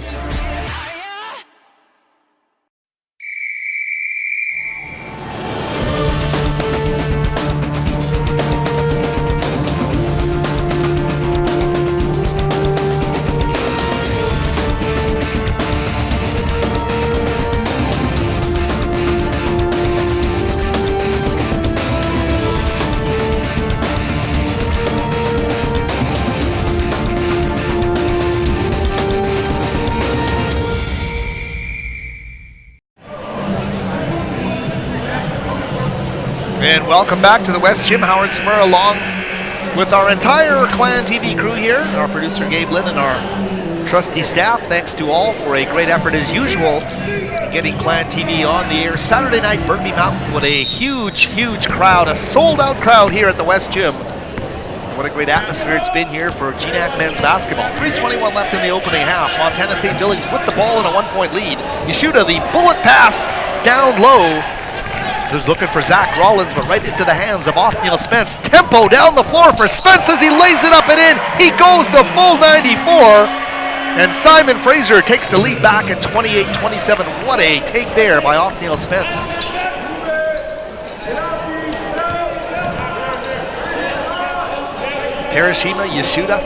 And welcome back to the West Gym. Howard Smur along with our entire Clan TV crew here, our producer Gabe Lynn and our trusty staff. Thanks to all for a great effort as usual in getting Clan TV on the air. Saturday night, Burnaby Mountain with a huge crowd, a sold-out crowd here at the West Gym. What a great atmosphere it's been here for GNAC men's basketball. 3:21 left in the opening half. Montana State Billings with the ball in a 1-point lead. Yeshuda, the bullet pass down low. Was looking for Zach Rollins, but right into the hands of Othniel Spence. Tempo down the floor for Spence as he lays it up and in. He goes the full 94. And Simon Fraser takes the lead back at 28-27. What a take there by Othniel Spence. Terashima, Yeshuda,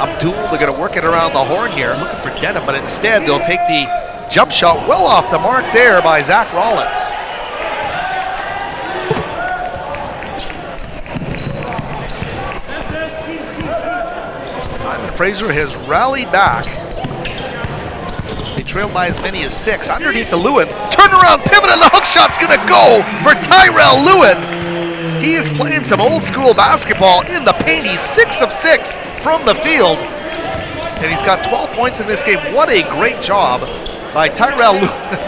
Abdul, they're going to work it around the horn here, looking for Denham, but instead they'll take the jump shot well off the mark there by Zach Rollins. Simon Fraser has rallied back. They trailed by as many as 6. Underneath the Lewin, turnaround pivot, and the hook shot's going to go for Tyrell Lewin. He is playing some old school basketball in the paint. He's 6 of 6 from the field. And he's got 12 points in this game. What a great job by Tyrell Lewin.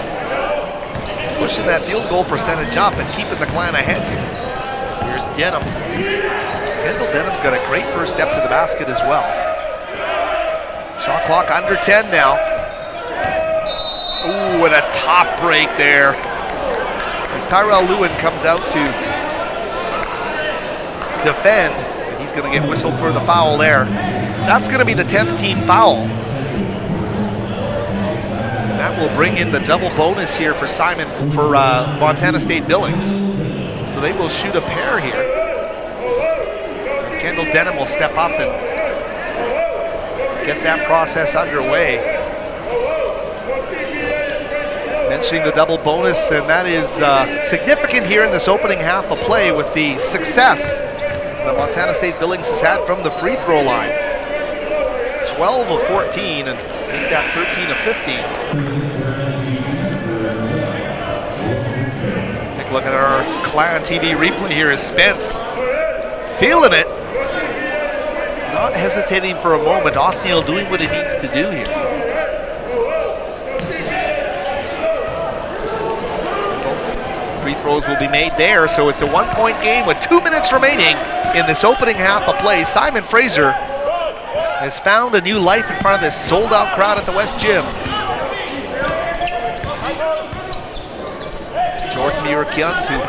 Pushing that field goal percentage up and keeping the Clan ahead here. Here's Denham. Kendall Denham's got a great first step to the basket as well. Shot clock under 10 now. Ooh, and a tough break there. As Tyrell Lewin comes out to defend, and he's going to get whistled for the foul there. That's going to be the 10th team foul. And that will bring in the double bonus here for Montana State Billings. So they will shoot a pair here. And Kendall Denham will step up and get that process underway. Mentioning the double bonus, and that is significant here in this opening half of play with the success that Montana State Billings has had from the free throw line. 12 of 14 and make that 13 of 15. Take a look at our Clan TV replay here as Spence feeling it. Not hesitating for a moment. Othniel doing what he needs to do here. Free throws will be made there, so it's a 1-point game with 2 minutes remaining in this opening half of play. Simon Fraser has found a new life in front of this sold-out crowd at the West Gym. Jordan Murakian to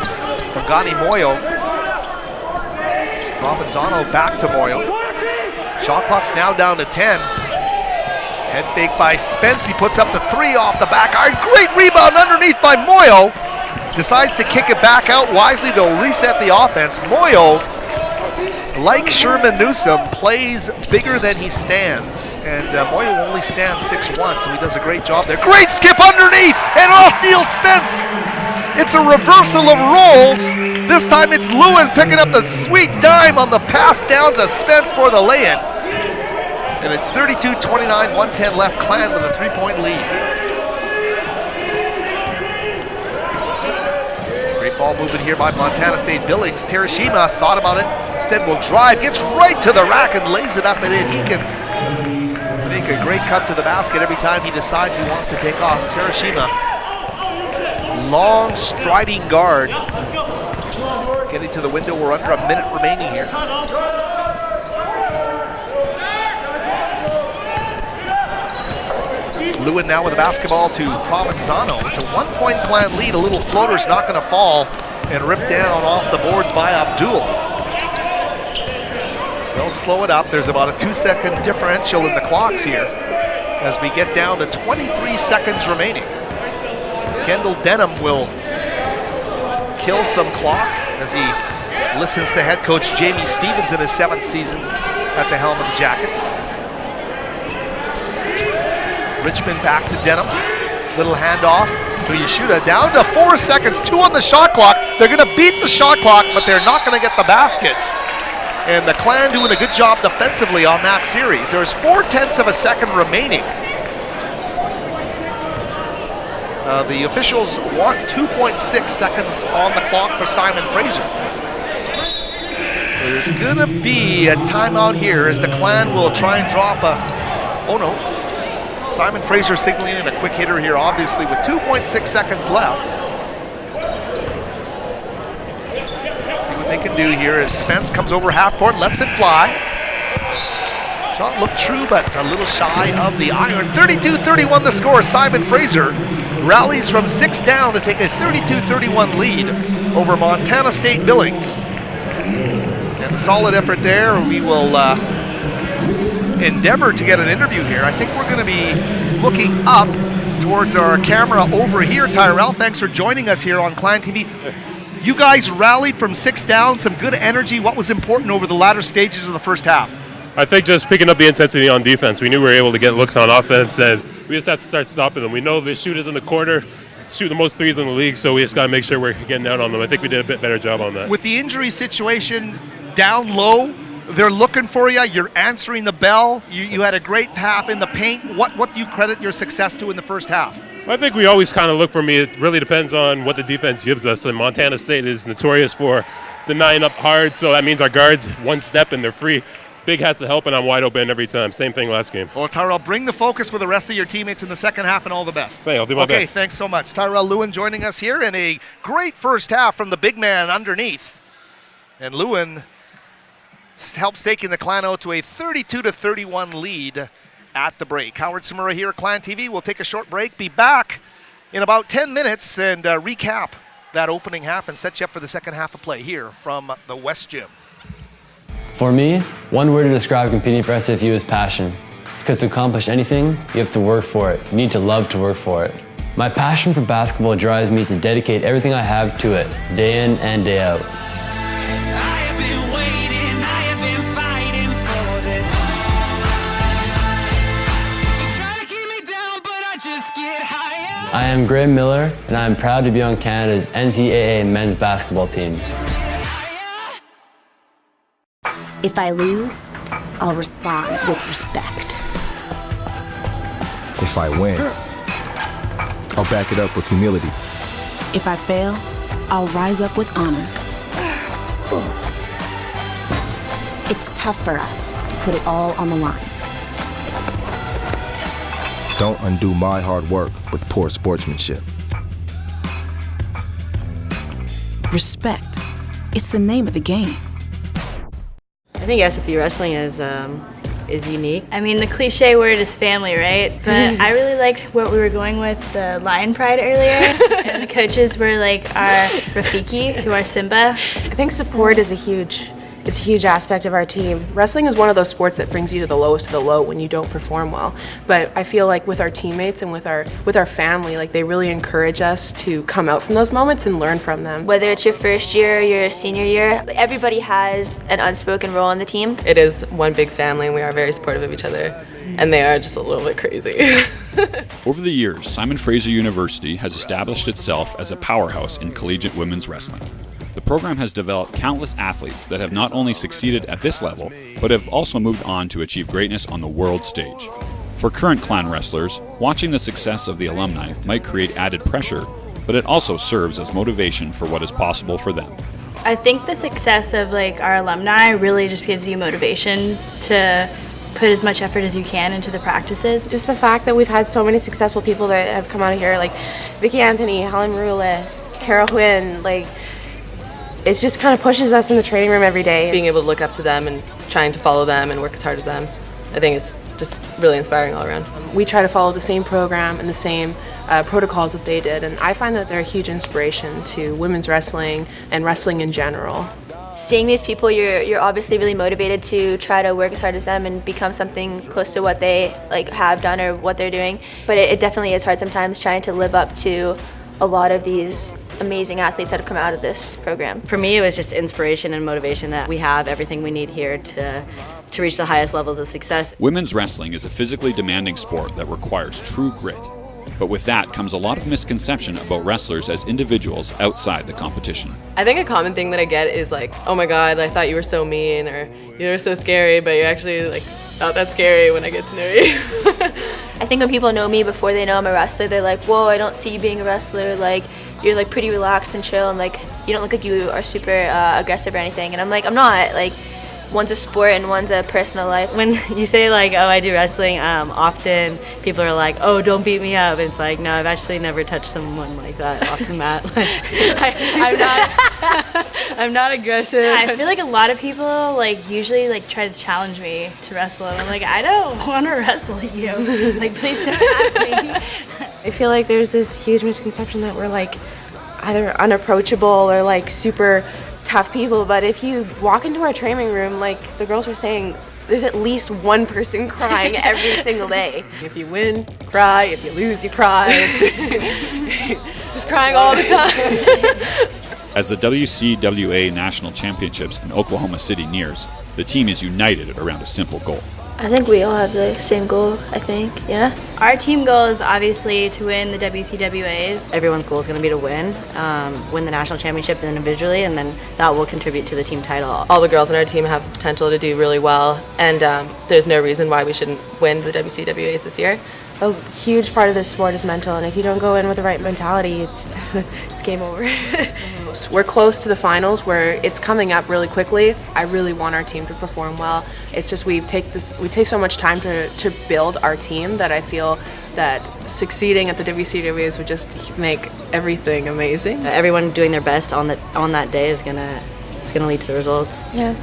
Pagani Moyo. Provenzano back to Moyo. Shot clock's now down to 10. Head fake by Spence. He puts up the 3 off the back iron. Great rebound underneath by Moyo. Decides to kick it back out wisely. They'll reset the offense. Moyo, like Sherman Newsom, plays bigger than he stands. And Moyo only stands 6'1", so he does a great job there. Great skip underneath, and Othniel Spence. It's a reversal of roles. This time it's Lewin picking up the sweet dime on the pass down to Spence for the lay-in. And it's 32-29, 1:10 left. Clan with a 3-point lead. Ball movement here by Montana State Billings. Terashima thought about it, instead will drive, gets right to the rack and lays it up and in. He can make a great cut to the basket every time he decides he wants to take off. Terashima, long striding guard. Getting to the window, we're under a minute remaining here. Lewin now with the basketball to Provenzano. It's a 1-point Clan lead. A little floater's not going to fall and ripped down off the boards by Abdul. They'll slow it up. There's about a 2-second differential in the clocks here as we get down to 23 seconds remaining. Kendall Denham will kill some clock as he listens to head coach Jamie Stevens in his 7th season at the helm of the Jackets. Richmond back to Denham. Little handoff to Yeshuda. Down to 4 seconds, 2 on the shot clock. They're going to beat the shot clock, but they're not going to get the basket. And the Clan doing a good job defensively on that series. There's 0.4 of a second remaining. The officials want 2.6 seconds on the clock for Simon Fraser. There's gonna be a timeout here as the Clan will try and drop a, oh no. Simon Fraser signaling in a quick hitter here, obviously, with 2.6 seconds left. See what they can do here as Spence comes over half court, lets it fly. Shot looked true, but a little shy of the iron. 32-31 the score. Simon Fraser rallies from 6 down to take a 32-31 lead over Montana State Billings. And solid effort there. We will endeavor to get an interview here. I think we're going to be looking up towards our camera over here. Tyrell, thanks for joining us here on Clan TV. You guys rallied from 6 down, some good energy. What was important over the latter stages of the first half? I think just picking up the intensity on defense. We knew we were able to get looks on offense, and we just have to start stopping them. We know the shooters in the corner shoot the most threes in the league, so we just got to make sure we're getting out on them. I think we did a bit better job on that. With the injury situation down low, they're looking for you. You're answering the bell. You had a great half in the paint. What do you credit your success to in the first half? I think we always kind of look for me. It really depends on what the defense gives us. And Montana State is notorious for denying up hard, so that means our guards one step and they're free. Big has to help, and I'm wide open every time. Same thing last game. Well, Tyrell, bring the focus with the rest of your teammates in the second half, and all the best. Hey, I'll do my best. Okay, thanks so much. Tyrell Lewin joining us here in a great first half from the big man underneath. And Lewin helps taking the Clan out to a 32-31 lead at the break. Howard Samura here at Clan TV. We'll take a short break, be back in about 10 minutes, and recap that opening half and set you up for the second half of play here from the West Gym. For me, one word to describe competing for SFU is passion. Because to accomplish anything, you have to work for it. You need to love to work for it. My passion for basketball drives me to dedicate everything I have to it, day in and day out. I am Graham Miller, and I am proud to be on Canada's NCAA men's basketball team. If I lose, I'll respond with respect. If I win, I'll back it up with humility. If I fail, I'll rise up with honor. It's tough for us to put it all on the line. Don't undo my hard work with poor sportsmanship. Respect. It's the name of the game. I think SFU wrestling is unique. I mean, the cliche word is family, right? But I really liked what we were going with, the Lion Pride earlier. And the coaches were like our Rafiki to our Simba. I think support is a huge aspect of our team. Wrestling is one of those sports that brings you to the lowest of the low when you don't perform well. But I feel like with our teammates and with our family, like they really encourage us to come out from those moments and learn from them. Whether it's your first year or your senior year, everybody has an unspoken role on the team. It is one big family, and we are very supportive of each other, and they are just a little bit crazy. Over the years, Simon Fraser University has established itself as a powerhouse in collegiate women's wrestling. The program has developed countless athletes that have not only succeeded at this level, but have also moved on to achieve greatness on the world stage. For current Clan wrestlers, watching the success of the alumni might create added pressure, but it also serves as motivation for what is possible for them. I think the success of like our alumni really just gives you motivation to put as much effort as you can into the practices. Just the fact that we've had so many successful people that have come out of here, like Vicky Anthony, Helen Rulis, Carol Huynh, like it just kind of pushes us in the training room every day. Being able to look up to them and trying to follow them and work as hard as them, I think it's just really inspiring all around. We try to follow the same program and the same protocols that they did, and I find that they're a huge inspiration to women's wrestling and wrestling in general. Seeing these people, you're obviously really motivated to try to work as hard as them and become something close to what they like have done or what they're doing. But it definitely is hard sometimes trying to live up to a lot of these amazing athletes that have come out of this program. For me, it was just inspiration and motivation that we have everything we need here to reach the highest levels of success. Women's wrestling is a physically demanding sport that requires true grit. But with that comes a lot of misconception about wrestlers as individuals outside the competition. I think a common thing that I get is like, oh my God, I thought you were so mean, or you were so scary, but you're actually like not that scary when I get to know you. I think when people know me before they know I'm a wrestler, they're like, whoa, I don't see you being a wrestler. Like, you're like pretty relaxed and chill, and like, you don't look like you are super aggressive or anything. And I'm like, I'm not. Like, one's a sport and one's a personal life. When you say like, oh, I do wrestling, often people are like, oh, don't beat me up. And it's like, no, I've actually never touched someone like that off the mat. Like, I'm not aggressive. I feel like a lot of people like usually like try to challenge me to wrestle, and I'm like, I don't want to wrestle you. Like, please don't ask me. I feel like there's this huge misconception that we're like either unapproachable or like super tough people, but if you walk into our training room, like the girls were saying, there's at least one person crying every single day. If you win, cry. If you lose, you cry. It's just crying all the time. As the WCWA National Championships in Oklahoma City nears, the team is united around a simple goal. I think we all have the same goal, I think, yeah? Our team goal is obviously to win the WCWAs. Everyone's goal is going to be to win the national championship individually, and then that will contribute to the team title. All the girls on our team have potential to do really well, and there's no reason why we shouldn't win the WCWAs this year. A huge part of this sport is mental, and if you don't go in with the right mentality, it's game over. We're close to the finals where it's coming up really quickly. I really want our team to perform well. It's just we take so much time to build our team that I feel that succeeding at the WCWAs would just make everything amazing. Everyone doing their best on that day is gonna lead to the results. Yeah.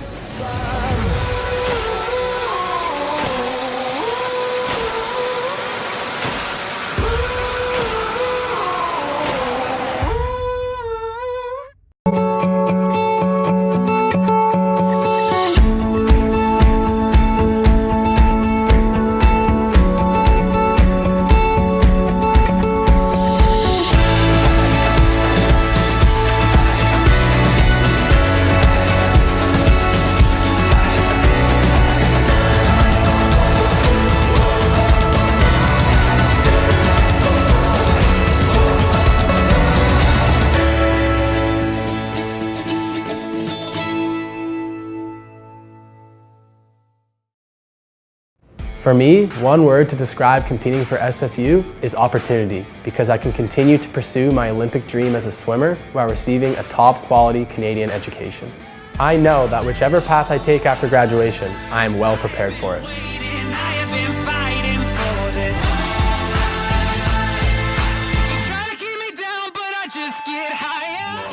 For me, one word to describe competing for SFU is opportunity, because I can continue to pursue my Olympic dream as a swimmer while receiving a top quality Canadian education. I know that whichever path I take after graduation, I am well prepared for it.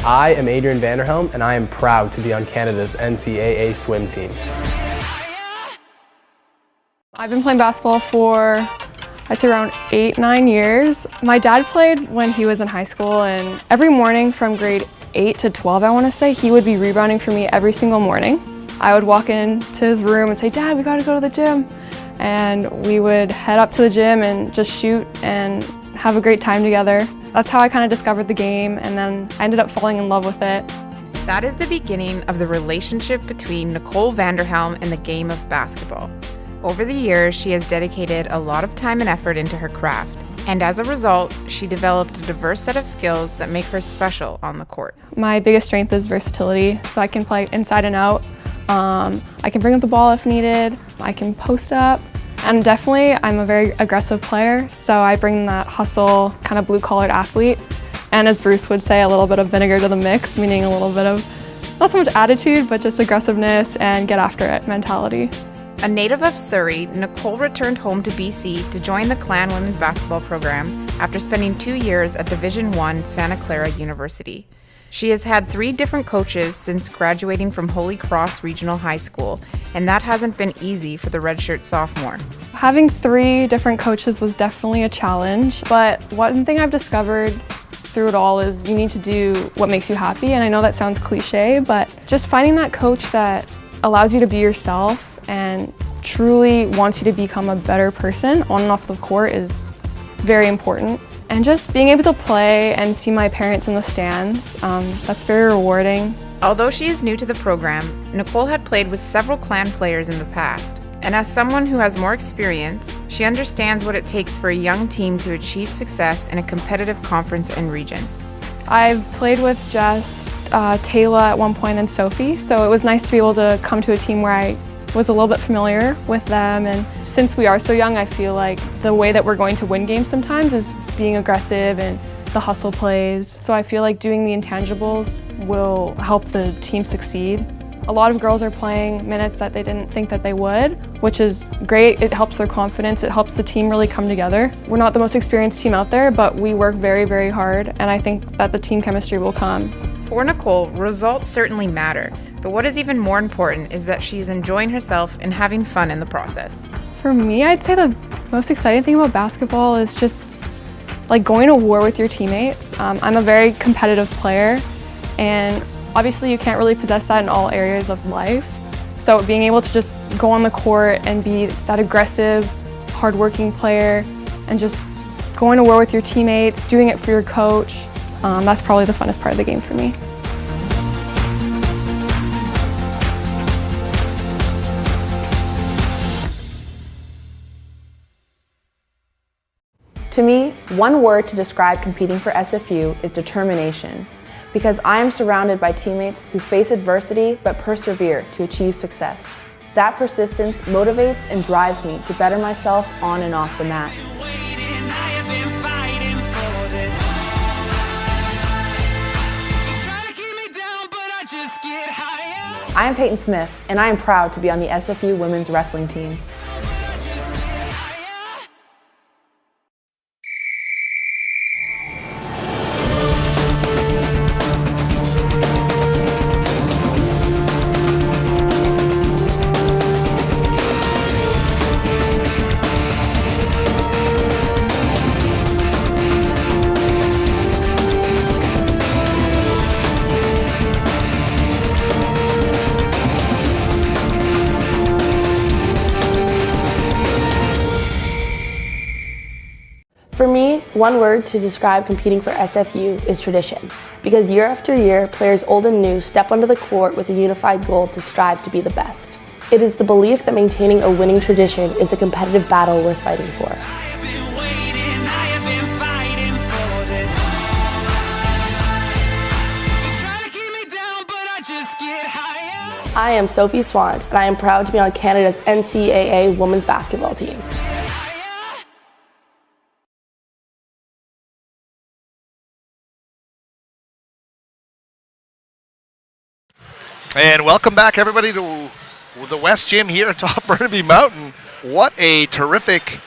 I am Adrian Vanderhelm, and I am proud to be on Canada's NCAA swim team. I've been playing basketball for, I'd say, around 8-9 years. My dad played when he was in high school, and every morning from grade 8 to 12, I want to say, he would be rebounding for me every single morning. I would walk into his room and say, Dad, we got to go to the gym. And we would head up to the gym and just shoot and have a great time together. That's how I kind of discovered the game, and then I ended up falling in love with it. That is the beginning of the relationship between Nicole Vanderhelm and the game of basketball. Over the years, she has dedicated a lot of time and effort into her craft, and as a result, she developed a diverse set of skills that make her special on the court. My biggest strength is versatility, so I can play inside and out. I can bring up the ball if needed, I can post up, and definitely I'm a very aggressive player, so I bring that hustle, kind of blue-collared athlete, and as Bruce would say, a little bit of vinegar to the mix, meaning a little bit of, not so much attitude, but just aggressiveness and get after it mentality. A native of Surrey, Nicole returned home to BC to join the Clan women's basketball program after spending 2 years at Division I Santa Clara University. She has had 3 different coaches since graduating from Holy Cross Regional High School, and that hasn't been easy for the redshirt sophomore. Having 3 different coaches was definitely a challenge, but one thing I've discovered through it all is you need to do what makes you happy, and I know that sounds cliche, but just finding that coach that allows you to be yourself and truly wants you to become a better person on and off the court is very important. And just being able to play and see my parents in the stands, that's very rewarding. Although she is new to the program, Nicole had played with several Clan players in the past. And as someone who has more experience, she understands what it takes for a young team to achieve success in a competitive conference and region. I've played with just Taylor at one point and Sophie, so it was nice to be able to come to a team where I was a little bit familiar with them, and since we are so young, I feel like the way that we're going to win games sometimes is being aggressive and the hustle plays. So I feel like doing the intangibles will help the team succeed. A lot of girls are playing minutes that they didn't think that they would, which is great. It helps their confidence. It helps the team really come together. We're not the most experienced team out there, but we work very, very hard, and I think that the team chemistry will come. For Nicole, results certainly matter, but what is even more important is that she is enjoying herself and having fun in the process. For me, I'd say the most exciting thing about basketball is just like going to war with your teammates. I'm a very competitive player, and obviously you can't really possess that in all areas of life. So being able to just go on the court and be that aggressive, hardworking player and just going to war with your teammates, doing it for your coach, that's probably the funnest part of the game for me. To me, one word to describe competing for SFU is determination, because I am surrounded by teammates who face adversity but persevere to achieve success. That persistence motivates and drives me to better myself on and off the mat. I am Peyton Smith, and I am proud to be on the SFU women's wrestling team. For me, one word to describe competing for SFU is tradition, because year after year, players old and new step onto the court with a unified goal to strive to be the best. It is the belief that maintaining a winning tradition is a competitive battle worth fighting for. I am Sophie Swant, and I am proud to be on Canada's NCAA women's basketball team. And welcome back, everybody, to the West Gym here atop Burnaby Mountain. What a terrific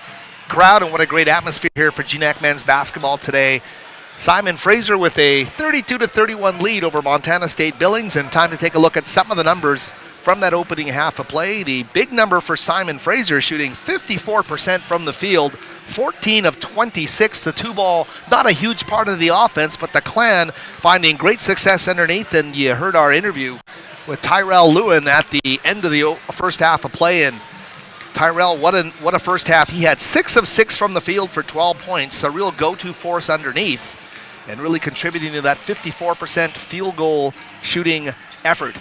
crowd and what a great atmosphere here for GNAC men's basketball today. Simon Fraser with a 32-31 lead over Montana State Billings, and time to take a look at some of the numbers from that opening half of play. The big number for Simon Fraser, shooting 54% from the field, 14 of 26. The two ball, not a huge part of the offense, but the Clan finding great success underneath, and you heard our interview with Tyrell Lewin at the end of the first half of play. And Tyrell, what a first half. He had 6 of 6 from the field for 12 points, a real go-to force underneath, and really contributing to that 54% field goal shooting effort.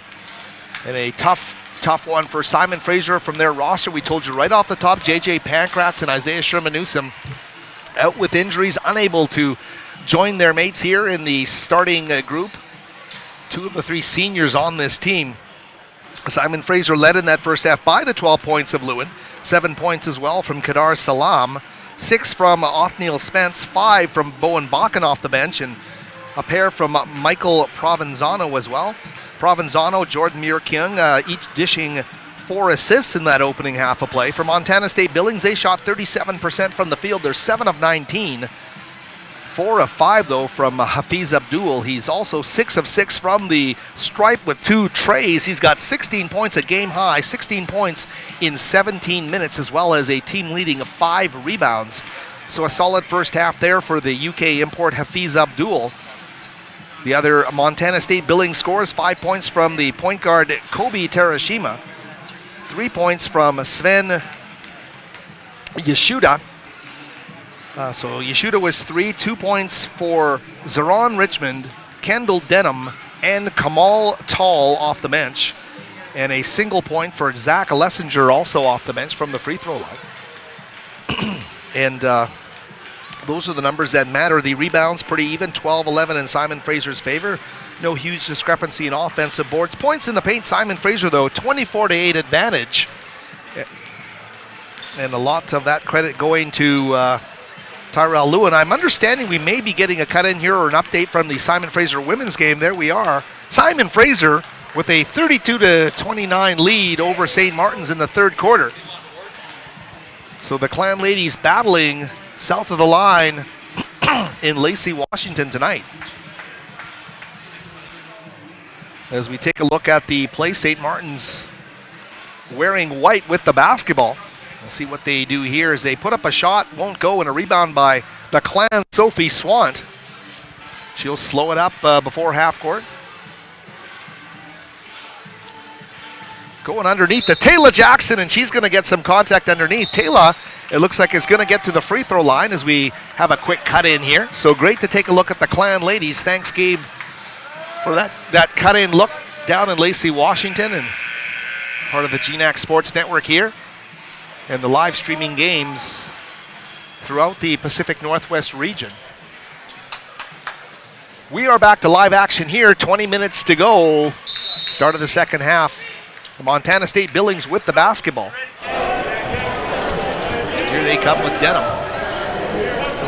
And a tough one for Simon Fraser from their roster. We told you right off the top, JJ Pankratz and Isaiah Sherman-Newsom out with injuries, unable to join their mates here in the starting group. 2 of the 3 seniors on this team. Simon Fraser led in that first half by the 12 points of Lewin, 7 points as well from Kadar Salam, 6 from Othniel Spence, 5 from Bowen Bakken off the bench, and a pair from Michael Provenzano as well. Provenzano, Jordan Muir-Kyung, each dishing 4 assists in that opening half of play. For Montana State Billings, they shot 37% from the field. They're 7 of 19. 4 of 5, though, from Hafiz Abdul. He's also 6 of 6 from the stripe with 2 trays. He's got 16 points at game high, 16 points in 17 minutes, as well as a team leading 5 rebounds. So a solid first half there for the UK import Hafiz Abdul. The other Montana State Billings scores, 5 points from the point guard Kobe Terashima, 3 points from Sven Yeshuda. So Yeshuda was 3, 2 points for Zeron Richmond, Kendall Denham, and Kamal Tall off the bench. And a single point for Zach Lessinger, also off the bench from the free throw line. And those are the numbers that matter. The rebounds pretty even, 12-11 in Simon Fraser's favor. No huge discrepancy in offensive boards. Points in the paint, Simon Fraser, though, 24-8 advantage And a lot of that credit going to Tyrell Lewin. I'm understanding we may be getting a cut in here or an update from the Simon Fraser women's game. There we are. Simon Fraser with a 32-29 lead over St. Martin's in the third quarter. So the Clan ladies battling south of the line in Lacy, Washington tonight. As we take a look at the play, St. Martin's wearing white with the basketball. We'll see what they do here as they put up a shot, won't go, and a rebound by the Clan Sophie Swant. She'll slow it up before half court. Going underneath to Taylor Jackson, and she's going to get some contact underneath. Taylor, it looks like, is going to get to the free throw line as we have a quick cut in here. So great to take a look at the Clan ladies. Thanks, Gabe, for that cut in look down in Lacy, Washington, and part of the GNAC Sports Network here, and the live streaming games throughout the Pacific Northwest region. We are back to live action here, 20 minutes to go. Start of the second half. The Montana State Billings with the basketball. Here they come with Denham.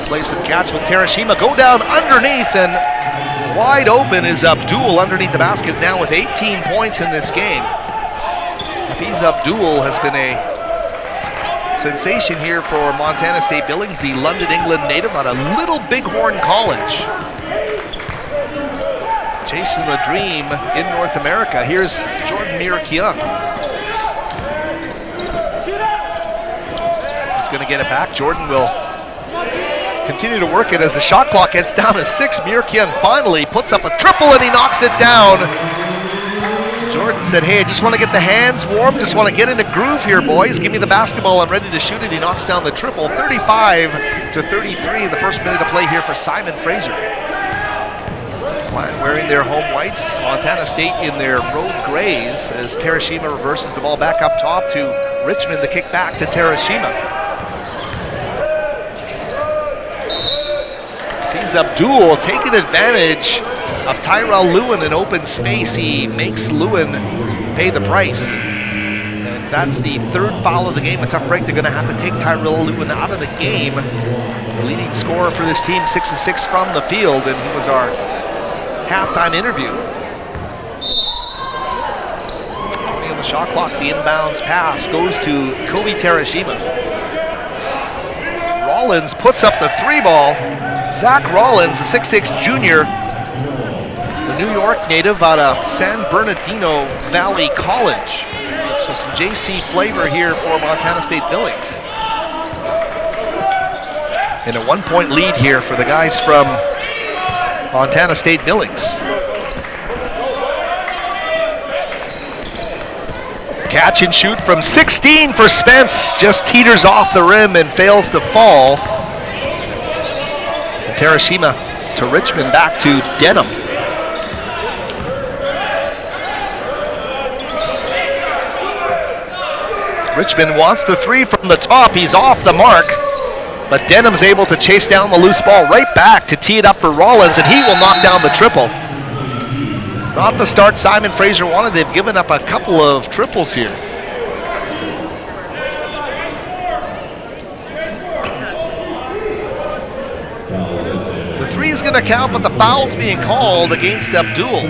Play some catch with Terashima. Go down underneath, and wide open is Abdul underneath the basket now with 18 points in this game. Hafiz Abdul has been a sensation here for Montana State Billings, the London, England native out of Little Bighorn College. Chasing the dream in North America. Here's Jordan Mir-Kyung. He's going to get it back. Jordan will continue to work it as the shot clock gets down to 6. Mir-Kyung finally puts up a triple and he knocks it down. Jordan said, hey, I just want to get the hands warm, just want to get in a groove here, boys. Give me the basketball, I'm ready to shoot it. He knocks down the triple, 35-33 in the first minute of play here for Simon Fraser. Clan wearing their home whites, Montana State in their road grays as Terashima reverses the ball back up top to Richmond. The kick back to Terashima. He's Abdul taking advantage of Tyrell Lewin in open space. He makes Lewin pay the price. And that's the third foul of the game. A tough break. They're going to have to take Tyrell Lewin out of the game. The leading scorer for this team, 6 of 6 from the field, and he was our halftime interview. On the shot clock, the inbounds pass goes to Kobe Terashima. Rollins puts up the 3 ball. Zach Rollins, a 6'6 junior, the New York native out of San Bernardino Valley College. So some JC flavor here for Montana State Billings. And a 1-point lead here for the guys from Montana State Billings. Catch and shoot from 16 for Spence. Just teeters off the rim and fails to fall. And Terashima to Richmond, back to Denham. Richmond wants the 3 from the top. He's off the mark. But Denham's able to chase down the loose ball right back to tee it up for Rollins, and he will knock down the triple. Not the start Simon Fraser wanted. They've given up a couple of triples here. The 3 is going to count, but the foul's being called against Abdul.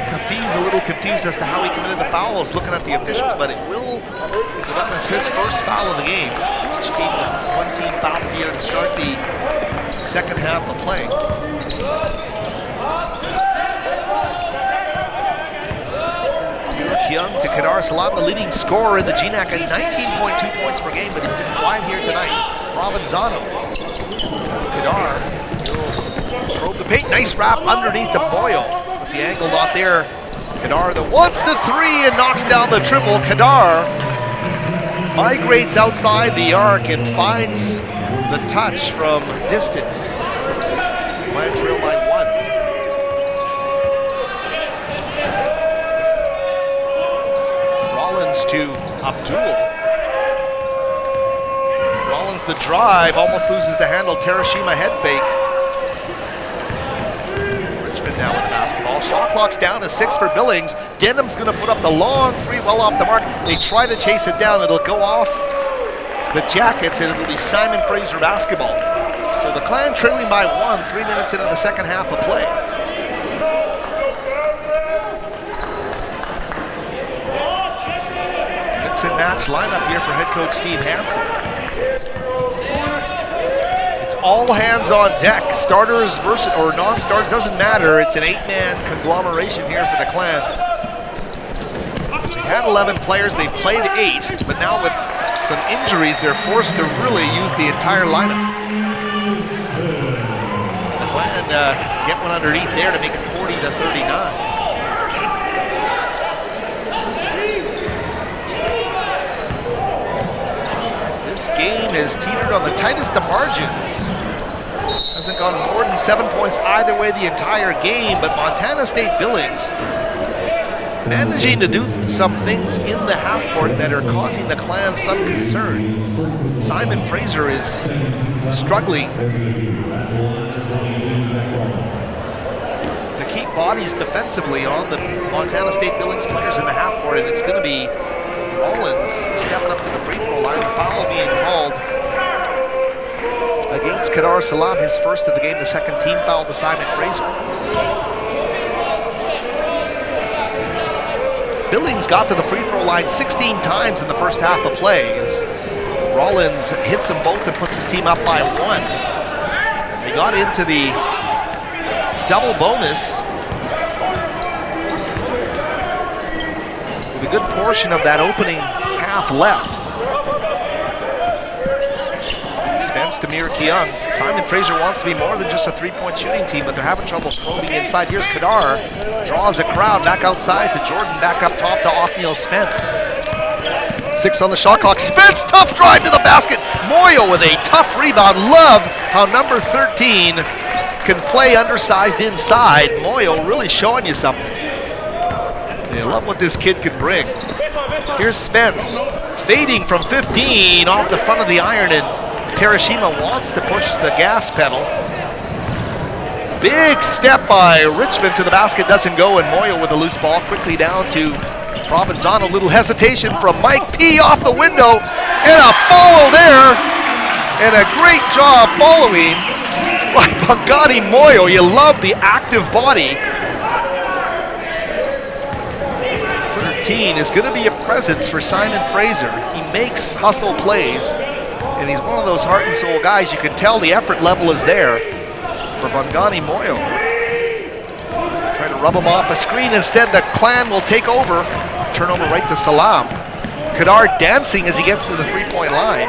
Hafiz a little confused as to how he committed the foul. Is looking at the officials, but it will go down as his first foul of the game. Each team with 1 team foul here to start the second half of play. Young to Kadar Salam, the leading scorer in the GNAC at 19.2 points per game, but he's been quiet here tonight. Provenzano. Kadar will probe the paint. Nice wrap underneath the Boyle. But the angle not there. Kadar that wants the 3 and knocks down the triple. Kadar migrates outside the arc and finds the touch from distance. Plan trail by 1. Rollins to Abdul. Rollins the drive, almost loses the handle. Terashima head fake. Richmond now with the basketball. basketball. Shot clock's down to 6 for Billings. Denham's going to put up the long three, well off the mark. They try to chase it down. It'll go off the Jackets, and it'll be Simon Fraser basketball. So the Clan trailing by 1, 3 minutes into the second half of play. Mix and match lineup here for head coach Steve Hansen. It's all hands on deck. Starters versus or non-starters, doesn't matter. It's an 8-man conglomeration here for the Clan. They had 11 players, they played 8, but now with some injuries, they're forced to really use the entire lineup. The Clan get one underneath there to make it 40-39. This game is teetered on the tightest of margins. Hasn't gone more than 7 points either way the entire game, but Montana State Billings managing to do some things in the half court that are causing the Clan some concern. Simon Fraser is struggling to keep bodies defensively on the Montana State Billings players in the half court, and it's going to be Rollins stepping up to the free throw line. The foul being called against Kadar Salam, his first of the game, the second team foul to Simon Fraser. Billings got to the free throw line 16 times in the first half of play as Rollins hits them both and puts his team up by 1. They got into the double bonus with a good portion of that opening half left. Spence to Mir Kyung. Simon Fraser wants to be more than just a three-point shooting team, but they're having trouble probing inside. Here's Kadar, draws a crowd back outside to Jordan, back up top to Othniel Spence. 6 on the shot clock. Spence, tough drive to the basket. Moyo with a tough rebound. Love how number 13 can play undersized inside. Moyo really showing you something. I love what this kid can bring. Here's Spence, fading from 15 off the front of the iron, and Terashima wants to push the gas pedal. Big step by Richmond to the basket, doesn't go, and Moyo with a loose ball quickly down to Provenzano. Little hesitation from Mike P off the window, and a follow there, and a great job following by Bangani Moyo. You love the active body. 13 is going to be a presence for Simon Fraser. He makes hustle plays, and he's one of those heart and soul guys. You can tell the effort level is there for Bangani Moyo. Try to rub him off a screen. Instead, the Clan will take over. Turnover right to Salam. Kadar dancing as he gets to the three-point line.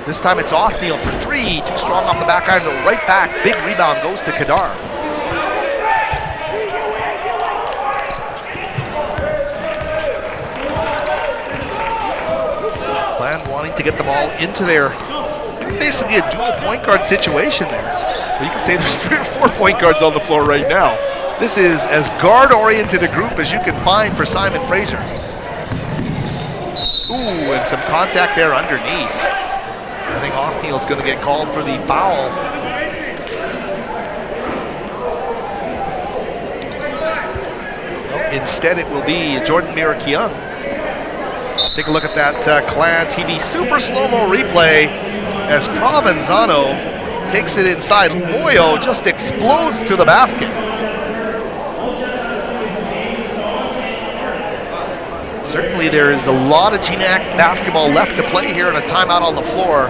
This time it's Othniel for 3. Too strong off the back iron. The right back. Big rebound goes to Kadar. Clan wanting to get the ball into their, basically a dual point guard situation there. Well, you can say there's 3 or 4 point guards on the floor right now. This is as guard-oriented a group as you can find for Simon Fraser. Ooh, and some contact there underneath. I think Othniel's going to get called for the foul. Well, instead, it will be Jordan Mirakian. Take a look at that Clan TV super slow-mo replay as Provenzano takes it inside. Moyo just explodes to the basket. Certainly there is a lot of GNAC basketball left to play here and a timeout on the floor.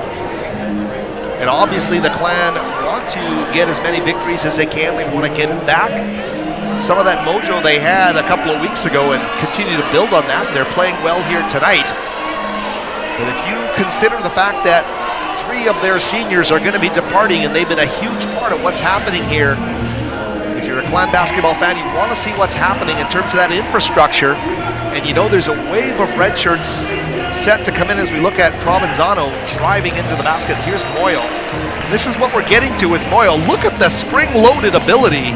And obviously the Clan want to get as many victories as they can. They want to get back some of that mojo they had a couple of weeks ago and continue to build on that. They're playing well here tonight. But if you consider the fact that 3 of their seniors are going to be departing and they've been a huge part of what's happening here, if you're a Clan basketball fan, you want to see what's happening in terms of that infrastructure. And you know there's a wave of red shirts set to come in as we look at Provenzano driving into the basket. Here's Moyo. This is what we're getting to with Moyo. Look at the spring-loaded ability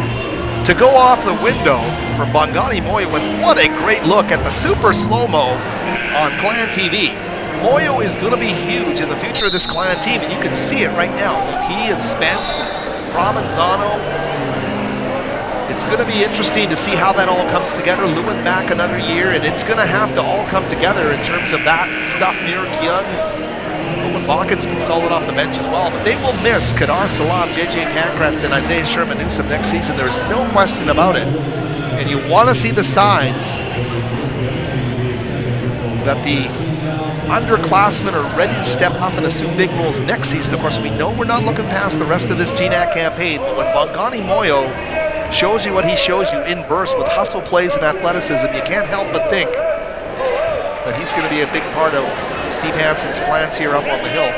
to go off the window from Bangani Moyo, and what a great look at the super slow-mo on Clan TV. Moyo is going to be huge in the future of this Clan team, and you can see it right now. He and Spence and Provenzano it's going to be interesting to see how that all comes together. Lewin back another year, and it's going to have to all come together in terms of that stuff. Mir Kyung, Owen Bakken's been solid off the bench as well, but they will miss Kadar Salam, JJ Pankratz, and Isaiah Sherman-Newsom next season. There's no question about it. And you want to see the signs that the underclassmen are ready to step up and assume big roles next season. Of course, we know we're not looking past the rest of this GNAC campaign, but when Bongani Moyo shows you what he shows you in burst with hustle plays and athleticism, you can't help but think that he's going to be a big part of Steve Hansen's plans here up on the hill.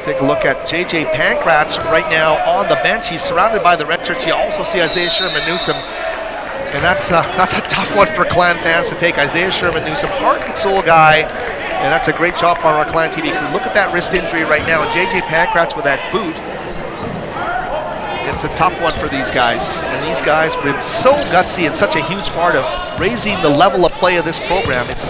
Take a look at JJ Pankratz right now on the bench. He's surrounded by the red shirts. You also see Isaiah Sherman-Newsom, and that's a tough one for Clan fans to take. Isaiah Sherman-Newsom, heart and soul guy, and that's a great job on our Clan TV crew. Look at that wrist injury right now, and JJ Pankratz with that boot. It's a tough one for these guys, and these guys have been so gutsy and such a huge part of raising the level of play of this program. It's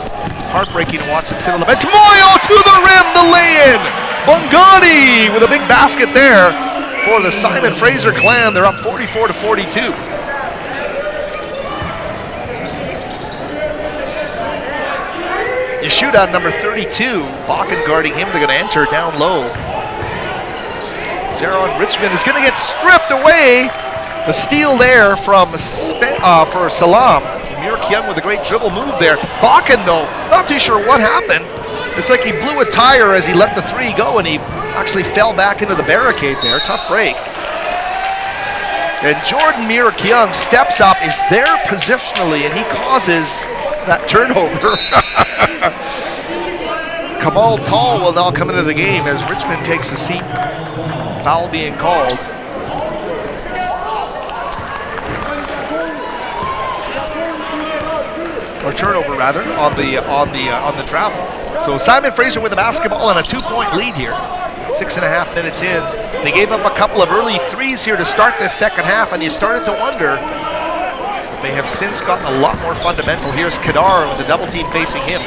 heartbreaking to watch them sit on the bench. Moyo to the rim, the lay-in! Bongani with a big basket there for the Simon Fraser Clan. They're up 44-42. You shoot out number 32, Bakken guarding him. They're going to enter down low. Zeron Richmond is going to get stripped away. The steal there from for Salam. Mir Kyung with a great dribble move there. Bakken, though, not too sure what happened. It's like he blew a tire as he let the three go, and he actually fell back into the barricade there. Tough break. And Jordan Mir Kyung steps up, is there positionally, and he causes that turnover. Kamal Tall will now come into the game as Richmond takes a seat. Foul being called. Or turnover rather on the travel. So Simon Fraser with the basketball and a 2-point lead here. 6.5 minutes in. They gave up a couple of early threes here to start this second half, and you started to wonder. But they have since gotten a lot more fundamental. Here's Kadar with the double team facing him.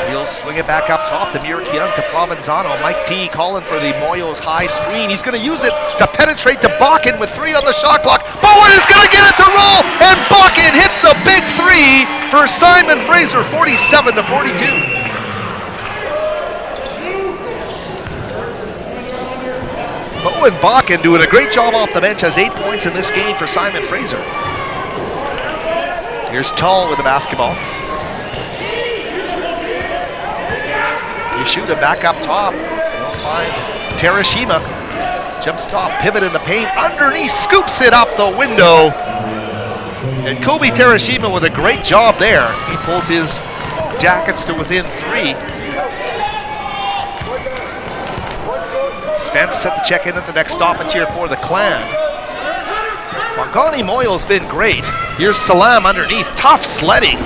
He'll swing it back up top to Mir Kyung to Provenzano. Mike P calling for the Moyo's high screen. He's going to use it to penetrate to Bakken with 3 on the shot clock. Bowen is going to get it to roll, and Bakken hits a big 3 for Simon Fraser, 47-42. Bowen Bakken doing a great job off the bench, has 8 points in this game for Simon Fraser. Here's Tall with the basketball. You shoot it back up top. They'll find Terashima. Jump stop, pivot in the paint. Underneath, scoops it up the window. And Kobe Terashima with a great job there. He pulls his Jackets to within 3. Spence set to check in at the next stoppage here for the Clan. Bongani Moyo's been great. Here's Salam underneath. Tough sledding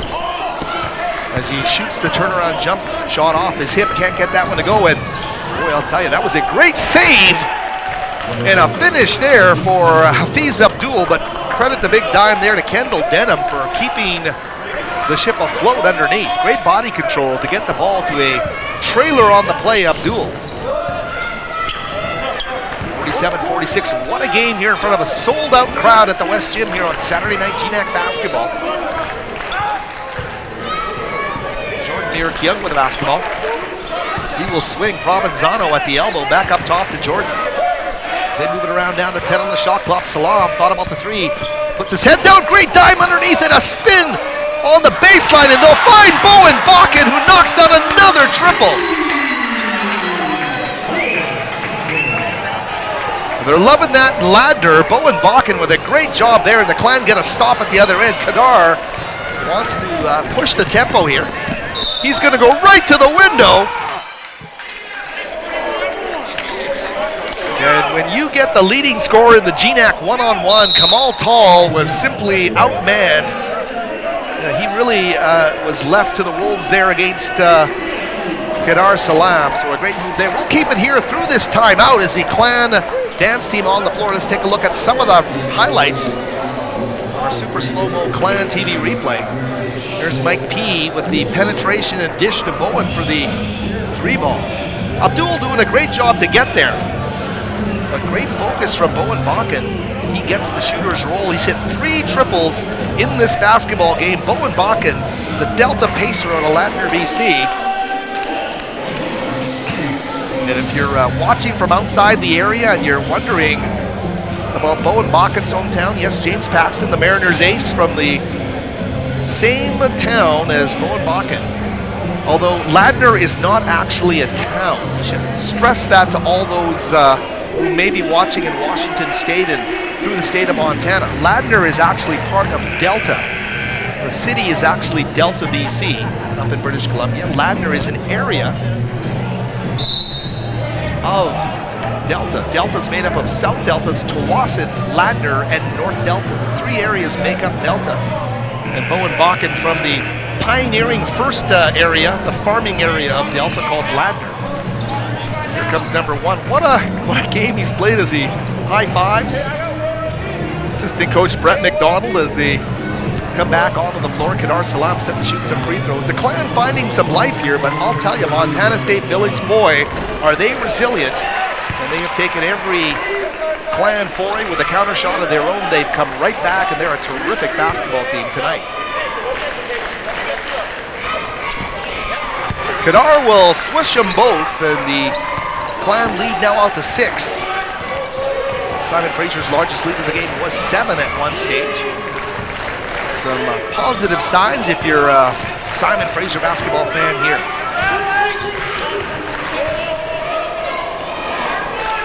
as he shoots the turnaround jump shot off his hip. Can't get that one to go. And boy, I'll tell you, that was a great save and a finish there for Hafiz Abdul. But credit the big dime there to Kendall Denham for keeping the ship afloat underneath. Great body control to get the ball to a trailer on the play, Abdul. 47-46. What a game here in front of a sold-out crowd at the West Gym here on Saturday night GNAC basketball. Jordan Mir Kyung with the basketball. He will swing. Provenzano at the elbow. Back up top to Jordan. As they move it around down to 10 on the shot clock. Salam thought about the 3. Puts his head down. Great dime underneath and a spin on the baseline. And they'll find Bowen Bakken, who knocks down another triple. They're loving that ladder. Bowen Bakken with a great job there, and the Clan get a stop at the other end. Kadar wants to push the tempo here. He's going to go right to the window. And when you get the leading scorer in the GNAC one-on-one, Kamal Tall was simply outmanned. He really was left to the Wolves there against Kadar Salam. So a great move there. We'll keep it here through this timeout as the Clan dance team on the floor. Let's take a look at some of the highlights on our super slow-mo Clan TV replay. There's Mike P with the penetration and dish to Bowen for the 3 ball. Abdul doing a great job to get there. But great focus from Bowen Bakken. He gets the shooter's roll. He's hit 3 triples in this basketball game. Bowen Bakken, the Delta pacer out of Ladner, BC. And if you're watching from outside the area and you're wondering about Bowen Bakken's hometown, yes, James Paxton, the Mariners ace from the same town as Bowen Bakken. Although Ladner is not actually a town. We should stress that to all those who may be watching in Washington State and through the state of Montana. Ladner is actually part of Delta. The city is actually Delta, BC, up in British Columbia. Ladner is an area of Delta. Delta's made up of South Delta's Tawasin, Ladner, and North Delta. The 3 areas make up Delta. And Bowen Bakken from the pioneering first area, the farming area of Delta called Ladner. Here comes number 1. What a game he's played as he high fives. Assistant coach Brett McDonald as they come back onto the floor. Kadar Salam set to shoot some free throws. The Clan finding some life here, but I'll tell you, Montana State Billings, boy, are they resilient. And they have taken every Clan foray with a counter shot of their own. They've come right back, and they're a terrific basketball team tonight. Kadar will swish them both, and the Clan lead now out to 6. Simon Fraser's largest lead of the game was 7 at one stage. Some positive signs if you're a Simon Fraser basketball fan here.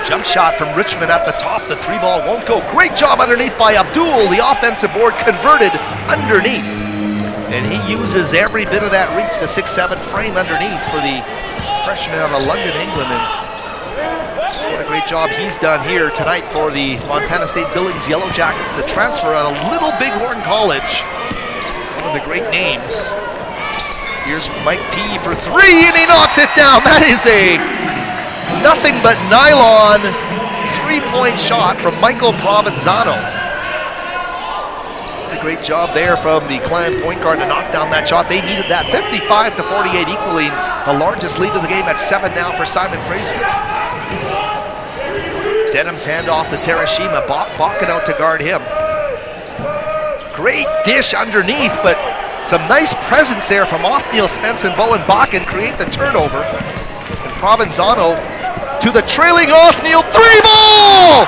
Jump shot from Richmond at the top. The 3-ball won't go. Great job underneath by Abdul. The offensive board converted underneath. And he uses every bit of that reach, the 6'7" frame underneath for the freshman out of London, England. And what a great job he's done here tonight for the Montana State Billings Yellow Jackets, the transfer out of Little Bighorn College. One of the great names. Here's Mike P for 3, and he knocks it down. That is a nothing but nylon 3-point shot from Michael Provenzano. A great job there from the Clan point guard to knock down that shot. They needed that. 55-48, equaling the largest lead of the game at 7 now for Simon Fraser. Denham's handoff to Terashima. Bakken out to guard him. Great dish underneath, but some nice presence there from Othniel Spence and Bowen Bakken create the turnover. And Provenzano to the trailing Othniel 3-ball!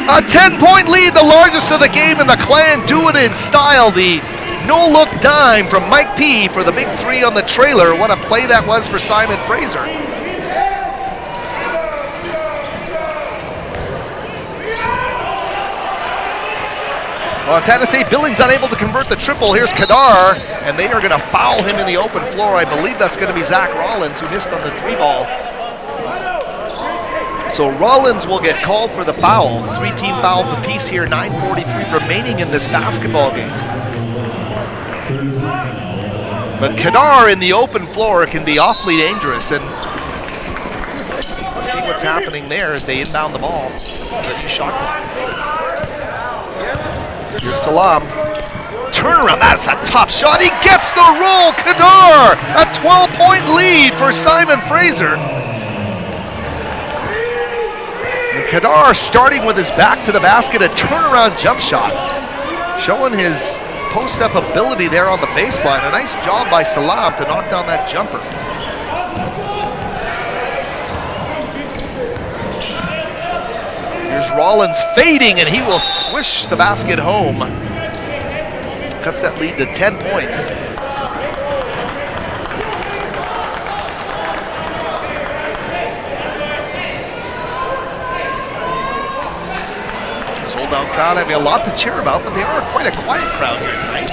A 10-point lead, the largest of the game, and the Clan do it in style. The no-look dime from Mike P for the big 3 on the trailer. What a play that was for Simon Fraser. Montana State Billings unable to convert the triple. Here's Kadar, and they are going to foul him in the open floor. I believe that's going to be Zach Rollins, who missed on the 3-ball. So Rollins will get called for the foul. 3 team fouls apiece here, 9:43 remaining in this basketball game. But Kadar in the open floor can be awfully dangerous, and we'll see what's happening there as they inbound the ball. The new shot clock. Here's Salam. Turnaround, that's a tough shot. He gets the roll. Kadar, a 12-point lead for Simon Fraser. And Kadar starting with his back to the basket, a turnaround jump shot. Showing his post-up ability there on the baseline. A nice job by Salam to knock down that jumper. Here's Rollins fading, and he will swish the basket home. Cuts that lead to 10 points. Sold out crowd, having a lot to cheer about, but they are quite a quiet crowd here tonight.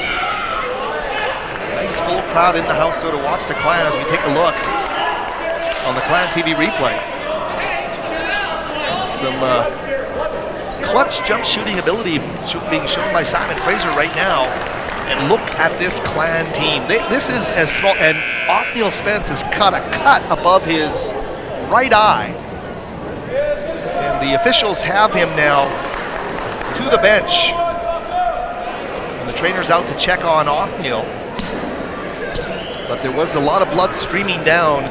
Nice full crowd in the house, so to watch the Clan as we take a look on the Clan TV replay. Some clutch jump shooting ability being shown by Simon Fraser right now. And look at this Clan team. This is as small, and Othniel Spence has cut a cut above his right eye. And the officials have him now to the bench. And the trainer's out to check on Othniel. But there was a lot of blood streaming down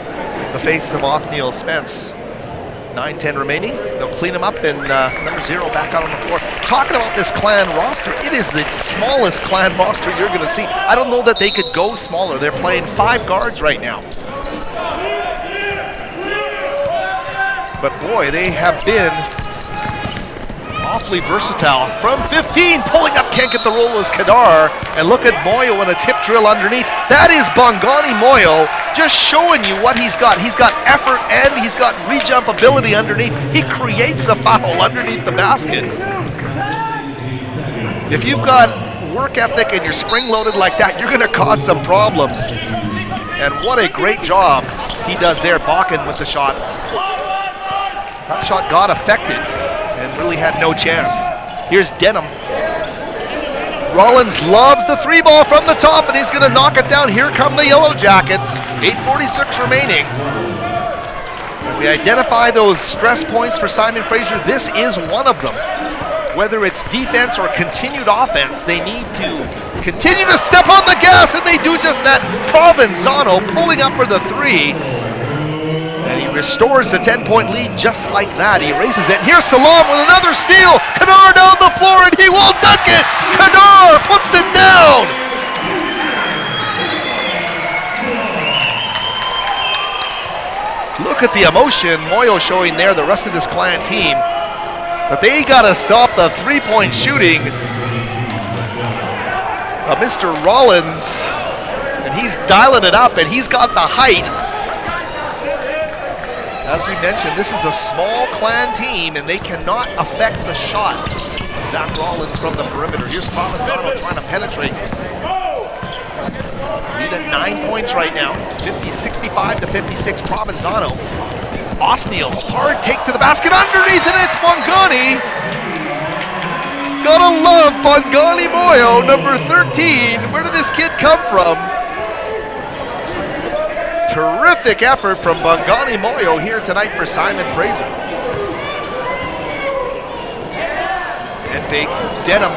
the face of Othniel Spence. 9:10 remaining. They'll clean him up, and number 0 back out on the floor. Talking about this Clan roster, it is the smallest Clan roster you're going to see. I don't know that they could go smaller. They're playing 5 guards right now. But boy, they have been awfully versatile. From 15, pulling up, can't get the roll was Kadar. And look at Moyo in a tip drill underneath. That is Bongani Moyo, just showing you what he's got. He's got effort and he's got re-jump ability underneath. He creates a foul underneath the basket. If you've got work ethic and you're spring-loaded like that, you're going to cause some problems. And what a great job he does there. Bakken with the shot. That shot got affected and really had no chance. Here's Denham. Rollins loves the 3-ball from the top, and he's going to knock it down. Here come the Yellow Jackets. 8:46 remaining. And we identify those stress points for Simon Fraser. This is one of them. Whether it's defense or continued offense, they need to continue to step on the gas, and they do just that. Provenzano pulling up for the 3. And he restores the 10-point lead just like that. He erases it. Here's Salam with another steal. Kadar down the floor, and he will dunk it. Kadar puts it down. Look at the emotion Moyo showing there, the rest of this Clan team. But they got to stop the 3-point shooting of Mr. Rollins. And he's dialing it up, and he's got the height. As we mentioned, this is a small Clan team, and they cannot affect the shot. Zach Rollins from the perimeter. Here's Provenzano trying to penetrate. Lead at 9 points right now. 65 to 56, Provenzano. Othniel, hard take to the basket underneath, and it's Bongani. Gotta love Bongani Moyo, number 13. Where did this kid come from? Terrific effort from Bongani Moyo here tonight for Simon Fraser. And fake. Denham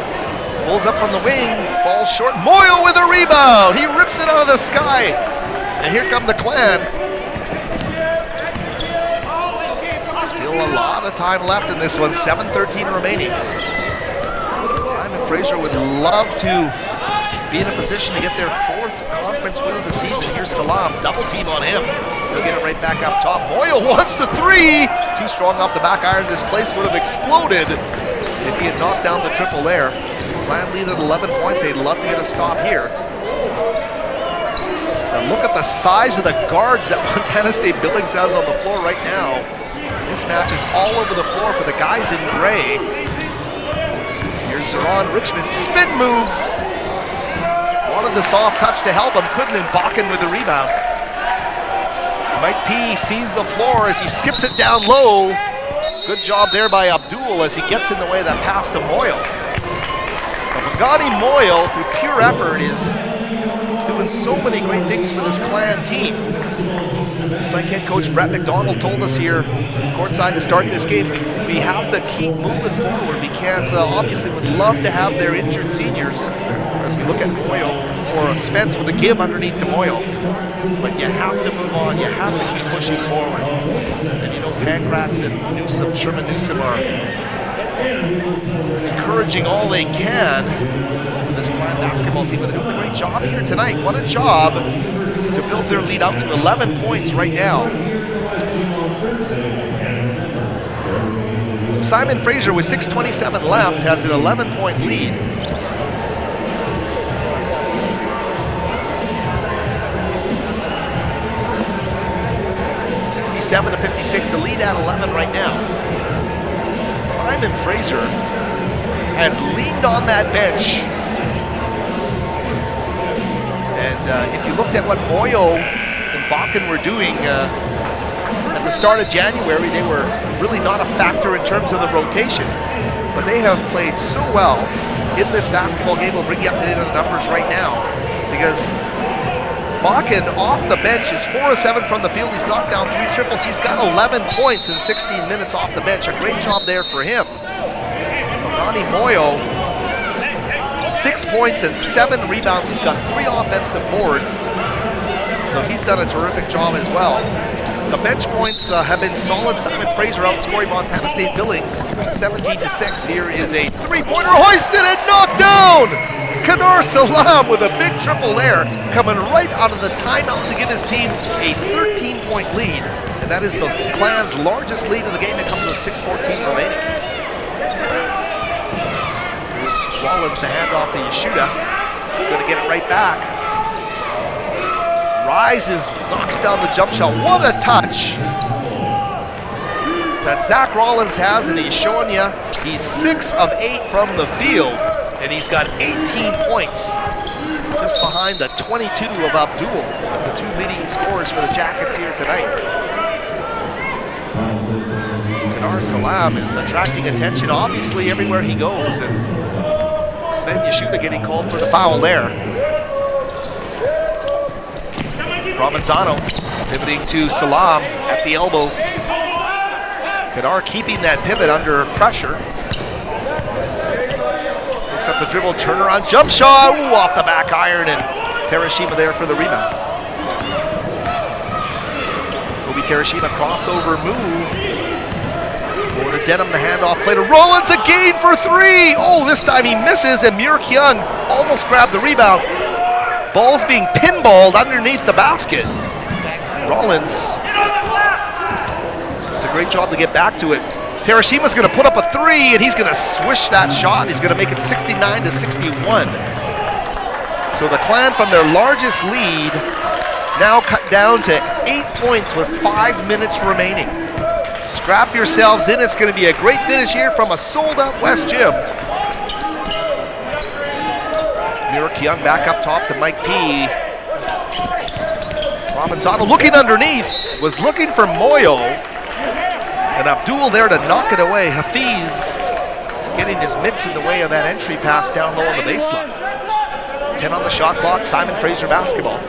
pulls up from the wing, falls short. Moyo with a rebound. He rips it out of the sky. And here come the Clan. Still a lot of time left in this one. 7:13 remaining. Simon Fraser would love to be in a position to get their 4th conference win of the season. Here's Salam, double team on him. He'll get it right back up top. Moyo wants the 3. Too strong off the back iron. This place would have exploded if he had knocked down the triple there. Clan lead at 11 points. They'd love to get a stop here. And look at the size of the guards that Montana State Billings has on the floor right now. Mismatches all over the floor for the guys in gray. Here's Zeron Richmond, spin move. Wanted the soft touch to help him, couldn't, and Bakken with the rebound. Mike P sees the floor as he skips it down low. Good job there by Abdul as he gets in the way of that pass to Moyo. Bongani Moyo, through pure effort, is doing so many great things for this Clan team. Just like head coach Brett McDonald told us here courtside to start this game, we have to keep moving forward. We can't, obviously would love to have their injured seniors as we look at Moyo, or Spence with a give underneath to Moyo. But you have to move on, you have to keep pushing forward. And you know, Pankratz and Newsom, Sherman Newsom are encouraging all they can for this Clan basketball team. They're doing a great job here tonight. What a job to build their lead out to 11 points right now. So Simon Fraser with 6:27 left has an 11-point lead. To 56, the lead at 11 right now. Simon Fraser has leaned on that bench. And if you looked at what Moyo and Bakken were doing at the start of January, they were really not a factor in terms of the rotation. But they have played so well in this basketball game. We'll bring you up to date on the numbers right now, because Bakken off the bench is 4 of 7 from the field. He's knocked down 3 triples. He's got 11 points in 16 minutes off the bench. A great job there for him. Bongani Moyo, 6 points and 7 rebounds. He's got 3 offensive boards. So he's done a terrific job as well. The bench points have been solid. Simon Fraser outscoring Montana State Billings 17-6. Here is a three-pointer hoisted and knocked down. Kadar Salam with a big triple there, coming right out of the timeout to give his team a 13-point lead. And that is the Clan's largest lead in the game. It comes with 6:14 remaining. Here's Rollins to hand off to Yashuda. He's going to get it right back. Rises, knocks down the jump shot. What a touch that Zach Rollins has, and he's showing you he's 6 of 8 from the field, and he's got 18 points, just behind the 22 of Abdul. That's the 2 leading scorers for the Jackets here tonight. Kadar Salam is attracting attention, obviously, everywhere he goes, and Sven Yashuda getting called for the foul there. Provenzano pivoting to Salam at the elbow. Kadar keeping that pivot under pressure. Picks up the dribble, turnaround jump shot. Ooh, off the back iron, and Terashima there for the rebound. Kobe Terashima crossover move. Over to Denham, the handoff play to Rollins again for 3. Oh, this time he misses, and Muir Kyung almost grabbed the rebound. Ball's being pinballed underneath the basket. Rollins does a great job to get back to it. Terashima's going to put up a 3, and he's going to swish that shot. He's going to make it 69-61. So the Clan, from their largest lead, now cut down to 8 points with 5 minutes remaining. Strap yourselves in. It's going to be a great finish here from a sold-out West Gym. Muir Kyung back up top to Mike P. Provenzano looking underneath, was looking for Moyo. And Abdul there to knock it away. Hafiz getting his mitts in the way of that entry pass down low on the baseline. 10 on the shot clock, Simon Fraser basketball.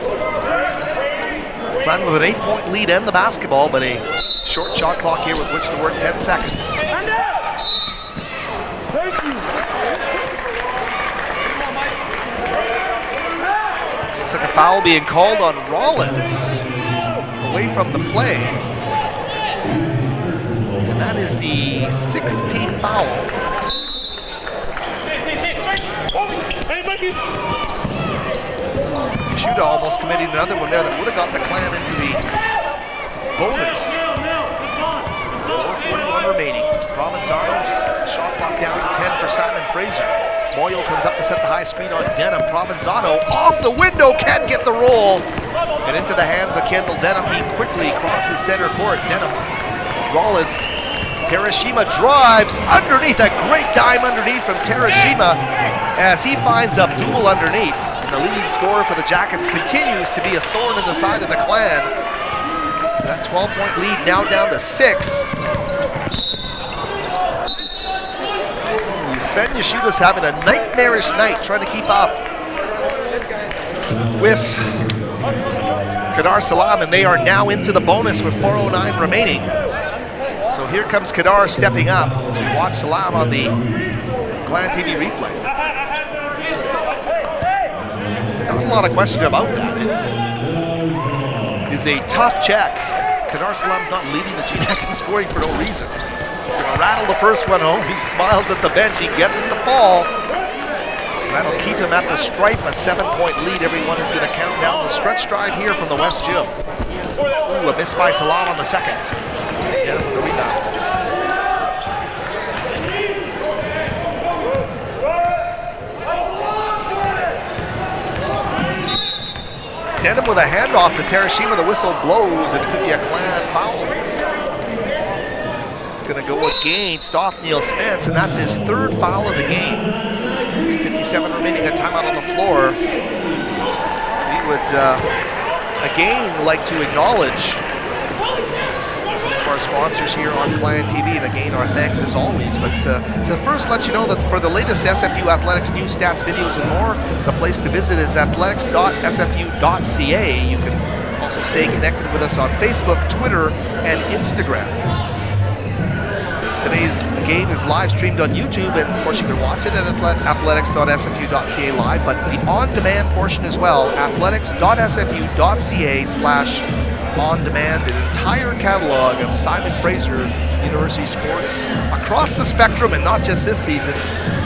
Clan with an 8-point lead and the basketball, but a short shot clock here with which to work 10 seconds. Looks like a foul being called on Rollins away from the play. And that is the 6th team foul. Yashuda almost committing another one there that would have got the Clan into the bonus. 4:41 remaining. Provenzano's shot clock down to 10 for Simon Fraser. Moyo comes up to set the high screen on Denham. Provenzano off the window, can't get the roll. And into the hands of Kendall Denham. He quickly crosses center court. Denham, Rollins, Terashima drives underneath. A great dime underneath from Terashima as he finds Abdul underneath. And the leading scorer for the Jackets continues to be a thorn in the side of the Clan. That 12-point lead now down to 6. Sven Yashuda's having a nightmarish night trying to keep up with Kadar Salam, and they are now into the bonus with 4:09 remaining. So here comes Kadar stepping up as we watch Salam on the Clan TV replay. Not a lot of question about that. It is a tough check. Kadar Salam's not leading the GNAC in scoring for no reason. He's going to rattle the first one home. He smiles at the bench. He gets it to fall. And that'll keep him at the stripe. A 7-point lead. Everyone is going to count down the stretch drive here from the West Gym. Ooh, a miss by Salam on the second. Denham with the rebound. Denham with a handoff to Terashima. The whistle blows, and it could be a Clan foul. Going to go against Othniel Spence, and that's his 3rd foul of the game. 3:57 remaining, a timeout on the floor. We would again like to acknowledge some of our sponsors here on Clan TV, and again our thanks as always. But to first let you know that for the latest SFU athletics news, stats, videos, and more, the place to visit is athletics.sfu.ca. You can also stay connected with us on Facebook, Twitter, and Instagram. Today's game is live streamed on YouTube, and of course you can watch it at athletics.sfu.ca live, but the on-demand portion as well, athletics.sfu.ca/live. on demand, an entire catalog of Simon Fraser University sports across the spectrum, and not just this season,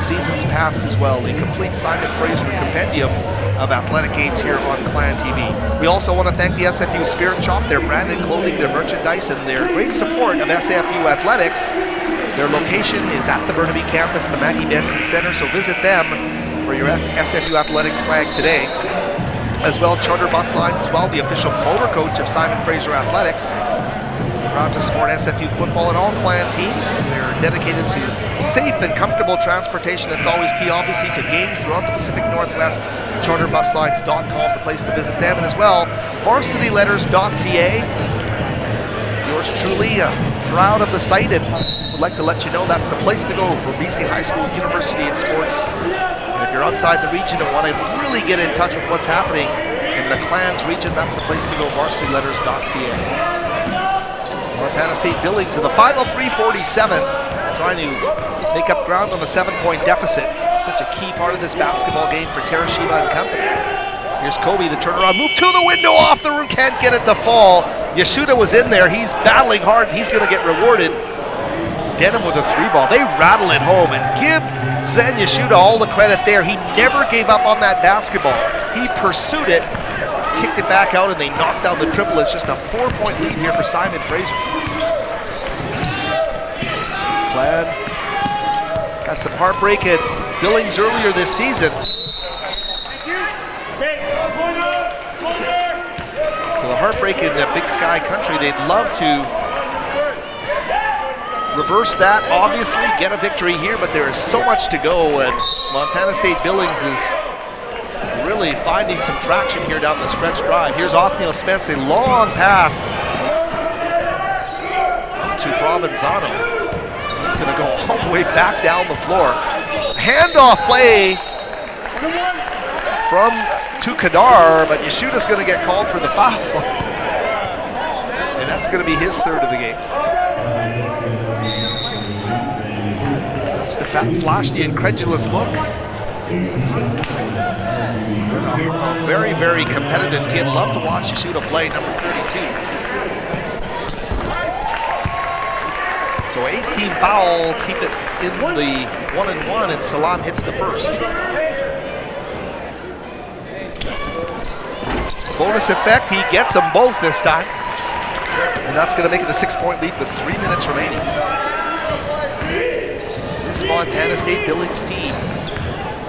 seasons past as well. A complete Simon Fraser compendium of athletic games here on Clan TV. We also want to thank the SFU Spirit Shop, their branded clothing, their merchandise, and their great support of SFU athletics. Their location is at the Burnaby campus, the Maggie Benson Center, so visit them for your SFU athletics swag today. As well, Charter Bus Lines as well, the official motor coach of Simon Fraser Athletics. Proud to support SFU football and all Clan teams. They're dedicated to safe and comfortable transportation. That's always key, obviously, to games throughout the Pacific Northwest. CharterBusLines.com, the place to visit them. And as well, VarsityLetters.ca. Yours truly, proud of the site, and would like to let you know that's the place to go for BC High School, University, and sports. And if you're outside the region and want to really get in touch with what's happening in the Clans region, that's the place to go, VarsityLetters.ca. Montana State Billings in the final 3:47, trying to make up ground on a 7-point deficit. Such a key part of this basketball game for Terashima and company. Here's Kobe, the turnaround move to the window, off the room, can't get it to fall. Yashuda was in there, he's battling hard, and he's going to get rewarded. Denham with a 3-ball, they rattle it home, and give Zen Yashuda all the credit there. He never gave up on that basketball. He pursued it, kicked it back out, and they knocked down the triple. It's just a 4-point lead here for Simon Fraser. Clan had some heartbreak at Billings earlier this season. So the heartbreak in Big Sky country, they'd love to reverse that, obviously, get a victory here, but there is so much to go, and Montana State Billings is really finding some traction here down the stretch drive. Here's Othniel Spence, a long pass to Provenzano. He's going to go all the way back down the floor. Handoff play to Kadar, but Yashuda's going to get called for the foul. And that's going to be his third of the game. Just to flash the incredulous look. A very, very competitive kid. Love to watch Yashuda play, number 32. So 18 foul, keep it in the 1-and-1, and Salam hits the first. Bonus effect, he gets them both this time. And that's going to make it a 6-point lead with 3 minutes remaining. This Montana State Billings team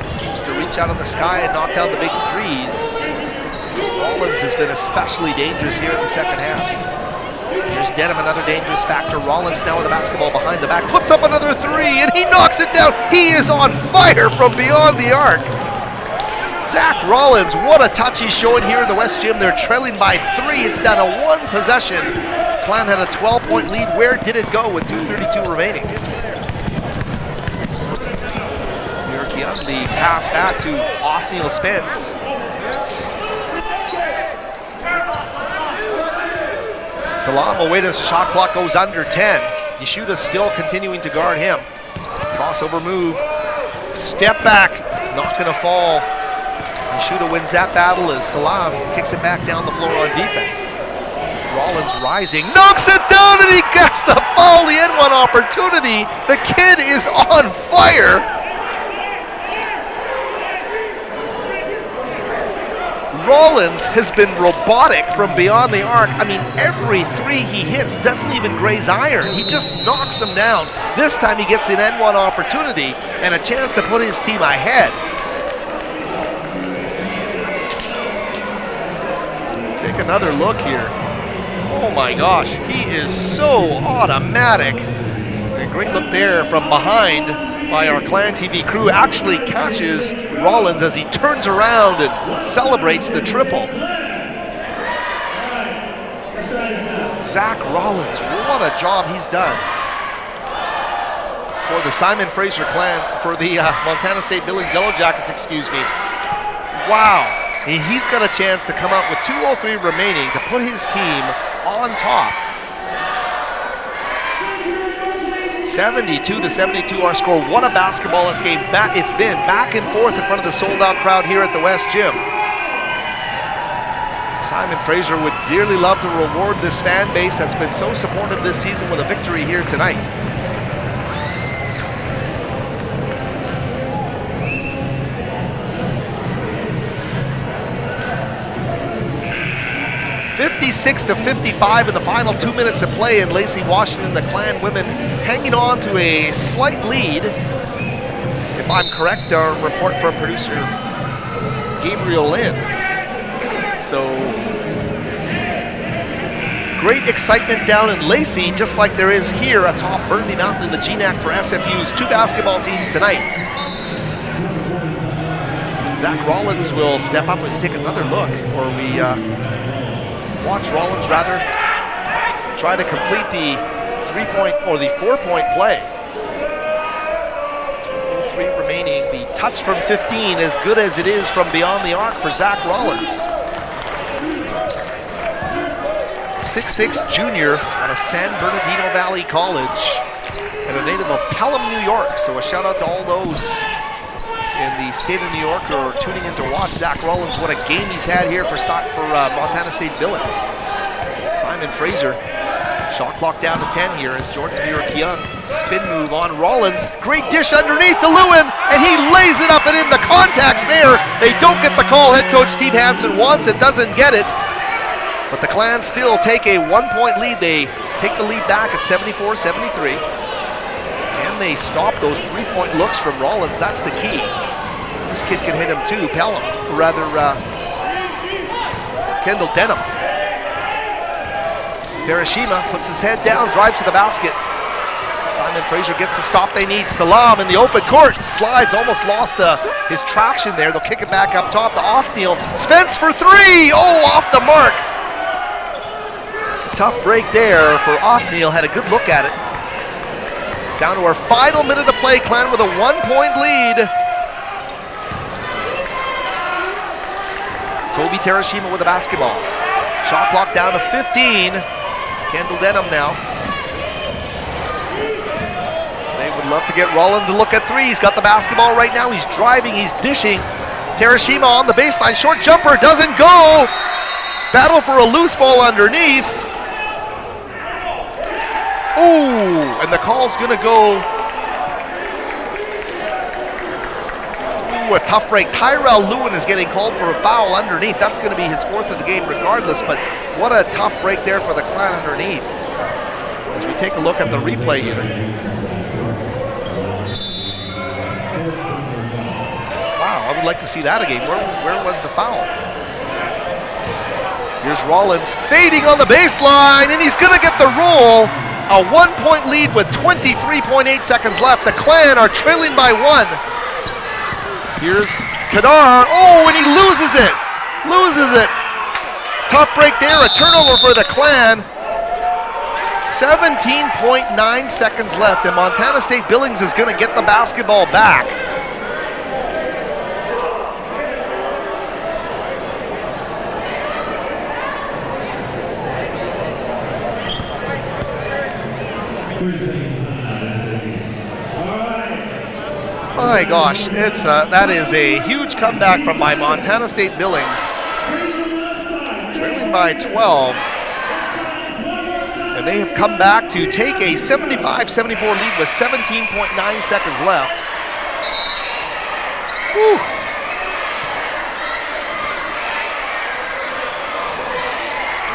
seems to reach out in the sky and knock down the big threes. Rollins has been especially dangerous here in the second half. Here's Denham, another dangerous factor. Rollins now with the basketball behind the back, puts up another three, and he knocks it down. He is on fire from beyond the arc. Zach Rollins, what a touch he's showing here in the West Gym. They're trailing by 3. It's down to 1 possession. Clan had a 12-point lead. Where did it go with 2:32 remaining? Young, the pass back to Othniel Spence. Salam will wait as the shot clock goes under 10. Yashuda still continuing to guard him. Crossover move, step back, not gonna fall. Yashuda wins that battle as Salam kicks it back down the floor on defense. Rollins rising, knocks it down, and he gets the foul, the N1 opportunity. The kid is on fire. Rollins has been robotic from beyond the arc. I mean, every three he hits doesn't even graze iron. He just knocks them down. This time he gets an N1 opportunity and a chance to put his team ahead. Take another look here. Oh my gosh, he is so automatic. A great look there from behind by our Clan TV crew. Actually catches Rollins as he turns around and celebrates the triple. Zach Rollins, what a job he's done for the Simon Fraser Clan, for the Montana State Billings Yellow Jackets, excuse me. Wow, he's got a chance to come out with 2:03 remaining to put his team on top. 72-72 our score. What a basketball-less game it's been. Back and forth in front of the sold-out crowd here at the West Gym. Simon Fraser would dearly love to reward this fan base that's been so supportive this season with a victory here tonight. (56-55) in the final 2 minutes of play in Lacy, Washington. The Clan women hanging on to a slight lead. If I'm correct, our report from producer Gabriel Lynn. So great excitement down in Lacy, just like there is here atop Burnaby Mountain in the GNAC for SFU's 2 basketball teams tonight. Zach Rollins will step up and take another look, or we watch Rollins rather try to complete the 3-point or the 4-point play. 2:03 remaining. The touch from 15, as good as it is from beyond the arc for Zach Rollins. 6'6" junior out of San Bernardino Valley College and a native of Pelham, New York. So a shout out to all those in the state of New York who are tuning in to watch Zach Rollins. What a game he's had here for Montana State Billings. Simon Fraser, shot clock down to 10 here as Jordan Burek-Young spin move on Rollins. Great dish underneath to Lewin, and he lays it up and in. The contact's there. They don't get the call. Head coach Steve Hansen wants it, doesn't get it. But the Clan still take a 1-point lead. They take the lead back at 74-73. Can they stop those 3-point looks from Rollins? That's the key. This kid can hit him too. Pelham, or rather Kendall Denham. Terashima puts his head down, drives to the basket. Simon Fraser gets the stop they need. Salam in the open court, slides, almost lost his traction there. They'll kick it back up top to Othniel. Spence for 3, oh, off the mark. Tough break there for Othniel, had a good look at it. Down to our final minute of play, Clan with a 1-point lead. Kobe Terashima with the basketball. Shot clock down to 15. Kendall Denham now. They would love to get Rollins a look at 3. He's got the basketball right now. He's driving, he's dishing. Terashima on the baseline. Short jumper doesn't go. Battle for a loose ball underneath. Ooh, and the call's gonna go. Ooh, a tough break. Tyrell Lewin is getting called for a foul underneath. That's gonna be his 4th of the game regardless, but what a tough break there for the Clan underneath. As we take a look at the replay here. Wow, I would like to see that again. Where was the foul? Here's Rollins fading on the baseline, and he's gonna get the roll. A 1-point lead with 23.8 seconds left. The Clan are trailing by 1. Here's Kadar. Oh, and he loses it. Tough break there. A turnover for the Clan. 17.9 seconds left, and Montana State Billings is going to get the basketball back. My gosh, that is a huge comeback from my Montana State Billings. Trailing by 12. And they have come back to take a 75-74 lead with 17.9 seconds left. Whew.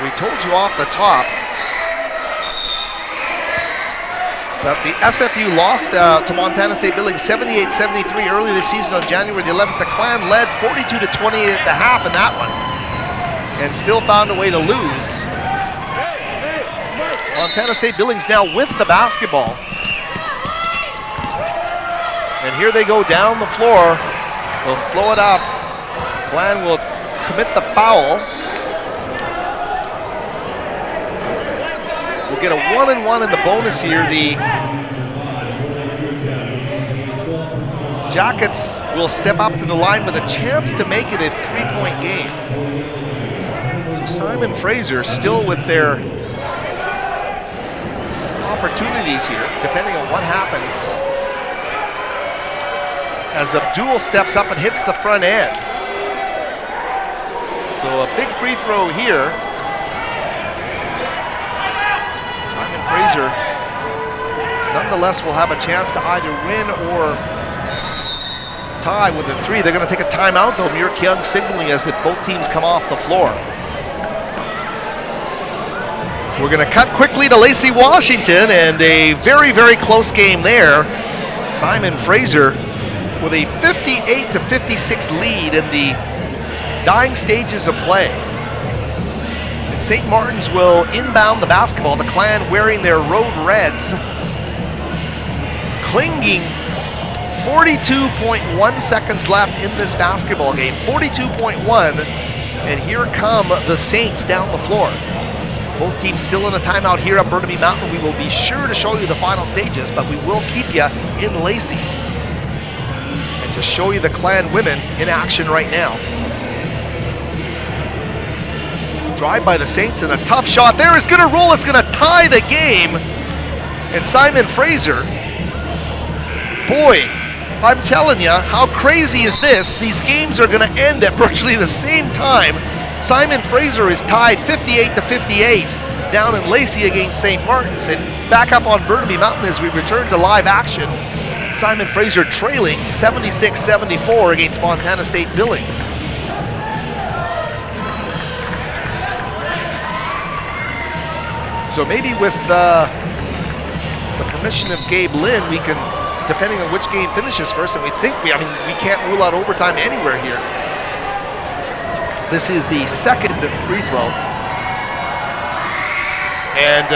We told you off the top that the SFU lost to Montana State Billings 78-73 early this season on January the 11th. The Clan led 42-28 at the half in that one and still found a way to lose. Montana State Billings now with the basketball. And here they go down the floor. They'll slow it up. Clan will commit the foul. We'll get a 1-and-1 in the bonus here. The Jackets will step up to the line with a chance to make it a 3-point game. So Simon Fraser still with their opportunities here, depending on what happens. As Abdul steps up and hits the front end. So a big free throw here. Simon Fraser nonetheless will have a chance to either win or tie with a 3. They're going to take a timeout though. Muir Kyung signaling as that both teams come off the floor. We're going to cut quickly to Lacy, Washington, and a very, very close game there. Simon Fraser with a 58-56 lead in the dying stages of play. And St. Martin's will inbound the basketball, the Clan wearing their road reds, clinging 42.1 seconds left in this basketball game, 42.1, and here come the Saints down the floor. Both teams still in a timeout here on Burnaby Mountain. We will be sure to show you the final stages, but we will keep you in Lacy and just show you the Clan women in action right now. Drive by the Saints and a tough shot there is going to roll. It's going to tie the game. And Simon Fraser, boy, I'm telling you, how crazy is this? These games are going to end at virtually the same time. Simon Fraser is tied 58-58 down in Lacy against St. Martin's, and back up on Burnaby Mountain as we return to live action. Simon Fraser trailing 76-74 against Montana State Billings. So maybe with the permission of Gabe Lynn, we can, depending on which game finishes first, and we can't rule out overtime anywhere here. This is the second free throw. And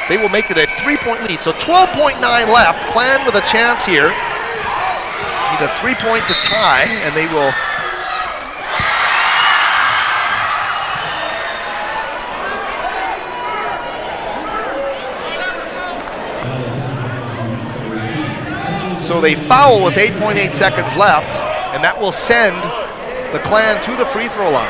they will make it a 3-point lead. So 12.9 left. Clan with a chance here. Need a 3-point to tie, and they will. So they foul with 8.8 seconds left, and that will send the Clan to the free throw line.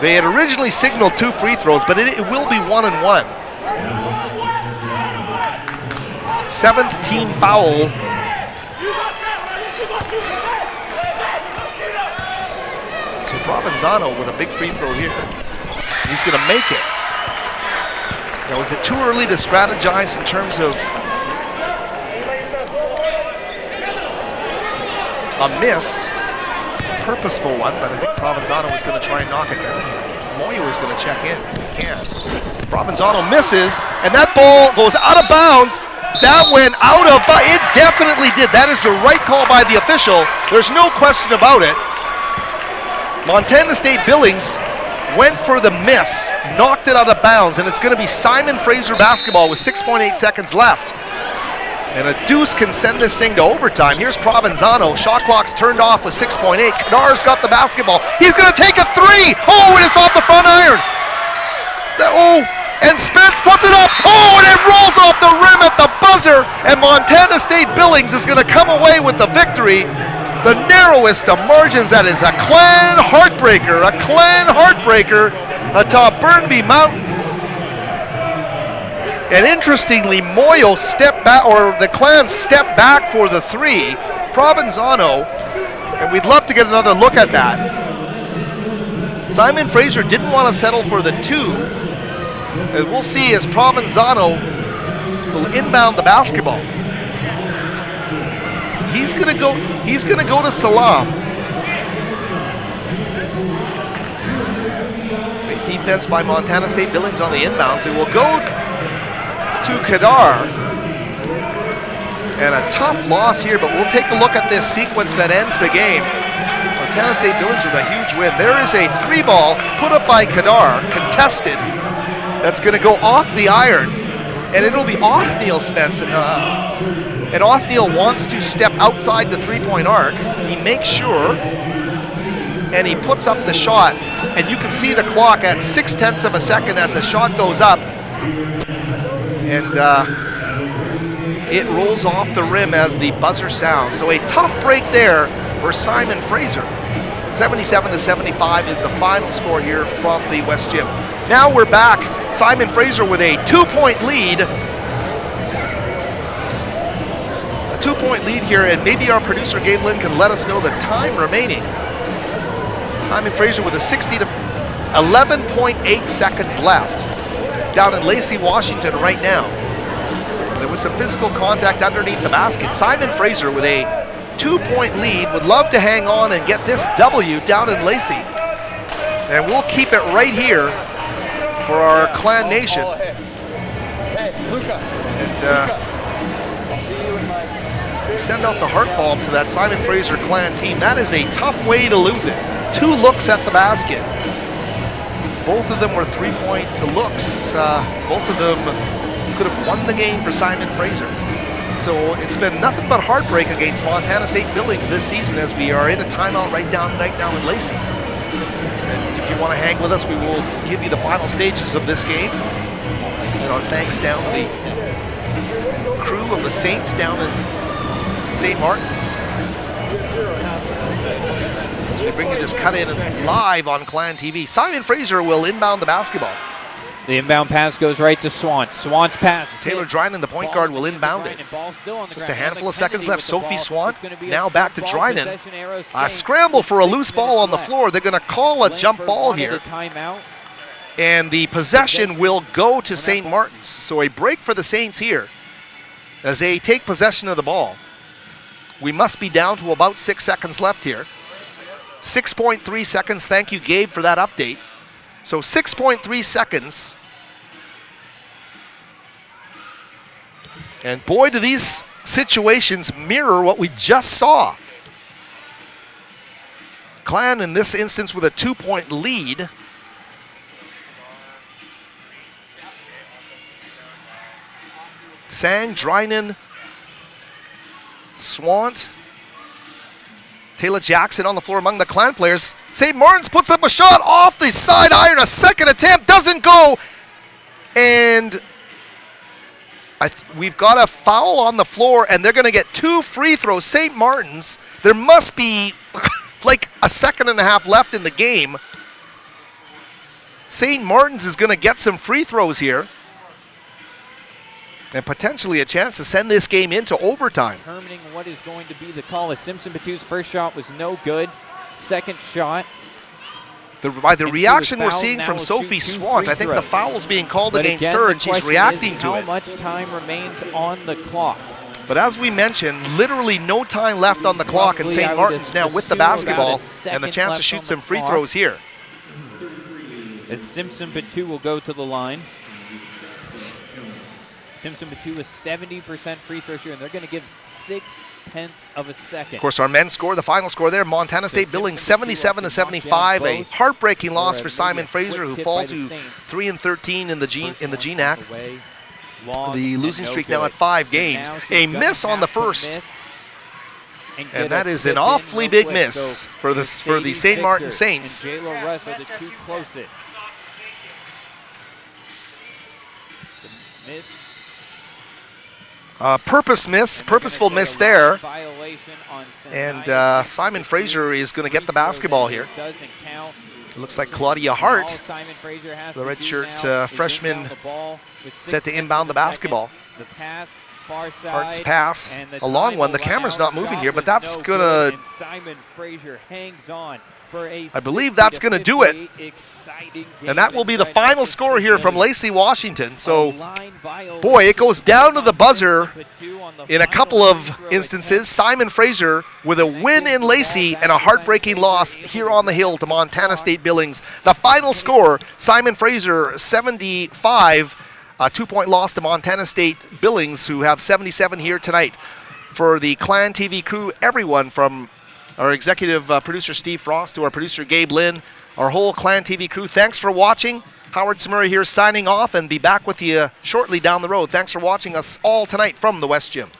They had originally signaled 2 free throws, but it will be 1 and 1. 7th team foul. So Provenzano with a big free throw here. He's going to make it. Now, is it too early to strategize in terms of a miss, a purposeful one, but I think Provenzano was going to try and knock it down. Moyo was going to check in. He can. Provenzano misses, and that ball goes out of bounds. That went out of bounds. It definitely did. That is the right call by the official. There's no question about it. Montana State Billings went for the miss, knocked it out of bounds, and it's going to be Simon Fraser basketball with 6.8 seconds left. And a deuce can send this thing to overtime. Here's Provenzano. Shot clock's turned off with 6.8. Kadar's got the basketball. He's going to take a 3. Oh, and it's off the front iron. And Spence puts it up. Oh, and it rolls off the rim at the buzzer. And Montana State Billings is going to come away with the victory. The narrowest of margins. That is a Clan heartbreaker. A Clan heartbreaker atop Burnaby Mountain. And interestingly, Moyo stepped back, or the Clan stepped back for the 3. Provenzano, and we'd love to get another look at that. Simon Fraser didn't want to settle for the 2. And we'll see as Provenzano will inbound the basketball. He's gonna go to Salam. Great defense by Montana State Billings on the inbounds. It will go to Kadar, and a tough loss here, but we'll take a look at this sequence that ends the game. Montana State Billings with a huge win. There is a 3-ball put up by Kadar, contested, that's going to go off the iron, and it'll be Othniel Spence. And Othniel wants to step outside the 3-point arc. He makes sure, and he puts up the shot, and you can see the clock at 0.6 of a second as the shot goes up. And it rolls off the rim as the buzzer sounds. So a tough break there for Simon Fraser. 77-75 is the final score here from the West Gym. Now we're back. Simon Fraser with a 2-point lead. A 2-point lead here, and maybe our producer Gabe Lynn can let us know the time remaining. Simon Fraser with a 60 to 11.8 seconds left down in Lacy, Washington right now. There was some physical contact underneath the basket. Simon Fraser with a 2-point lead would love to hang on and get this W down in Lacy. And we'll keep it right here for our Clan Nation. And send out the heart bomb to that Simon Fraser Clan team. That is a tough way to lose it. 2 looks at the basket. Both of them were 3-point looks. Both of them could have won the game for Simon Fraser. So it's been nothing but heartbreak against Montana State Billings this season as we are in a timeout right now in Lacy. And if you want to hang with us, we will give you the final stages of this game. And our thanks down to the crew of the Saints down in St. Martin's. As we bring you this cut in live on Clan TV. Simon Fraser will inbound the basketball. The inbound pass goes right to Swan. Swan's pass. Taylor Drynan, the point guard, will inbound it. Just a handful of seconds left. Sophie Swan now back to Drynan. A scramble for a loose ball on the floor. They're going to call a jump ball here. And the possession will go to St. Martin's. So a break for the Saints here as they take possession of the ball. We must be down to about 6 seconds left here. 6.3 seconds. Thank you, Gabe, for that update. So 6.3 seconds. And boy, do these situations mirror what we just saw. Clan, in this instance, with a 2-point lead. Sang, Drynan, Swant, Taylor Jackson on the floor among the Clan players. St. Martin's puts up a shot off the side iron. A second attempt doesn't go. And we've got a foul on the floor, and they're going to get 2 free throws. St. Martin's, there must be like a second and a half left in the game. St. Martin's is going to get some free throws here. And potentially a chance to send this game into overtime. Determining what is going to be the call as Simpson Batu's first shot was no good. Second shot. By the reaction we're seeing from Sophie Swant, I think the foul's being called against her and she's reacting to it. How much time remains on the clock? But as we mentioned, literally no time left on the clock, and St. Martin's now with the basketball and the chance to shoot some free throws here. As Simpson Batu will go to the line. Simpson Batu is 70% free throw shooter, and they're going to give 0.6 of a second. Of course, our men's score, the final score there, Montana State Billings 77-75. A heartbreaking loss for Simon Fraser, who fall to 3-13 in the GNAC. The losing streak now at 5 games. A miss on the first. And that is an awfully big miss for the St. Martin Saints. And J-Lo Russ are the 2 closest. Miss. Purposeful miss there. And Simon Fraser is going to get the basketball here. It looks like Claudia Hart, the redshirt freshman, set to inbound the basketball. Hart's pass, a long one. The camera's not moving here, but that's going to, I believe that's going to do it. And that will be the final score here from Lacy, Washington. So, boy, it goes down to the buzzer in a couple of instances. Simon Fraser with a win in Lacy and a heartbreaking loss here on the hill to Montana State Billings. The final score, Simon Fraser 75, a 2-point loss to Montana State Billings, who have 77 here tonight. For the Clan TV crew, everyone from our executive producer Steve Frost to our producer Gabe Lynn, our whole Clan TV crew, thanks for watching. Howard Samuri here signing off, and be back with you shortly down the road. Thanks for watching us all tonight from the West Gym.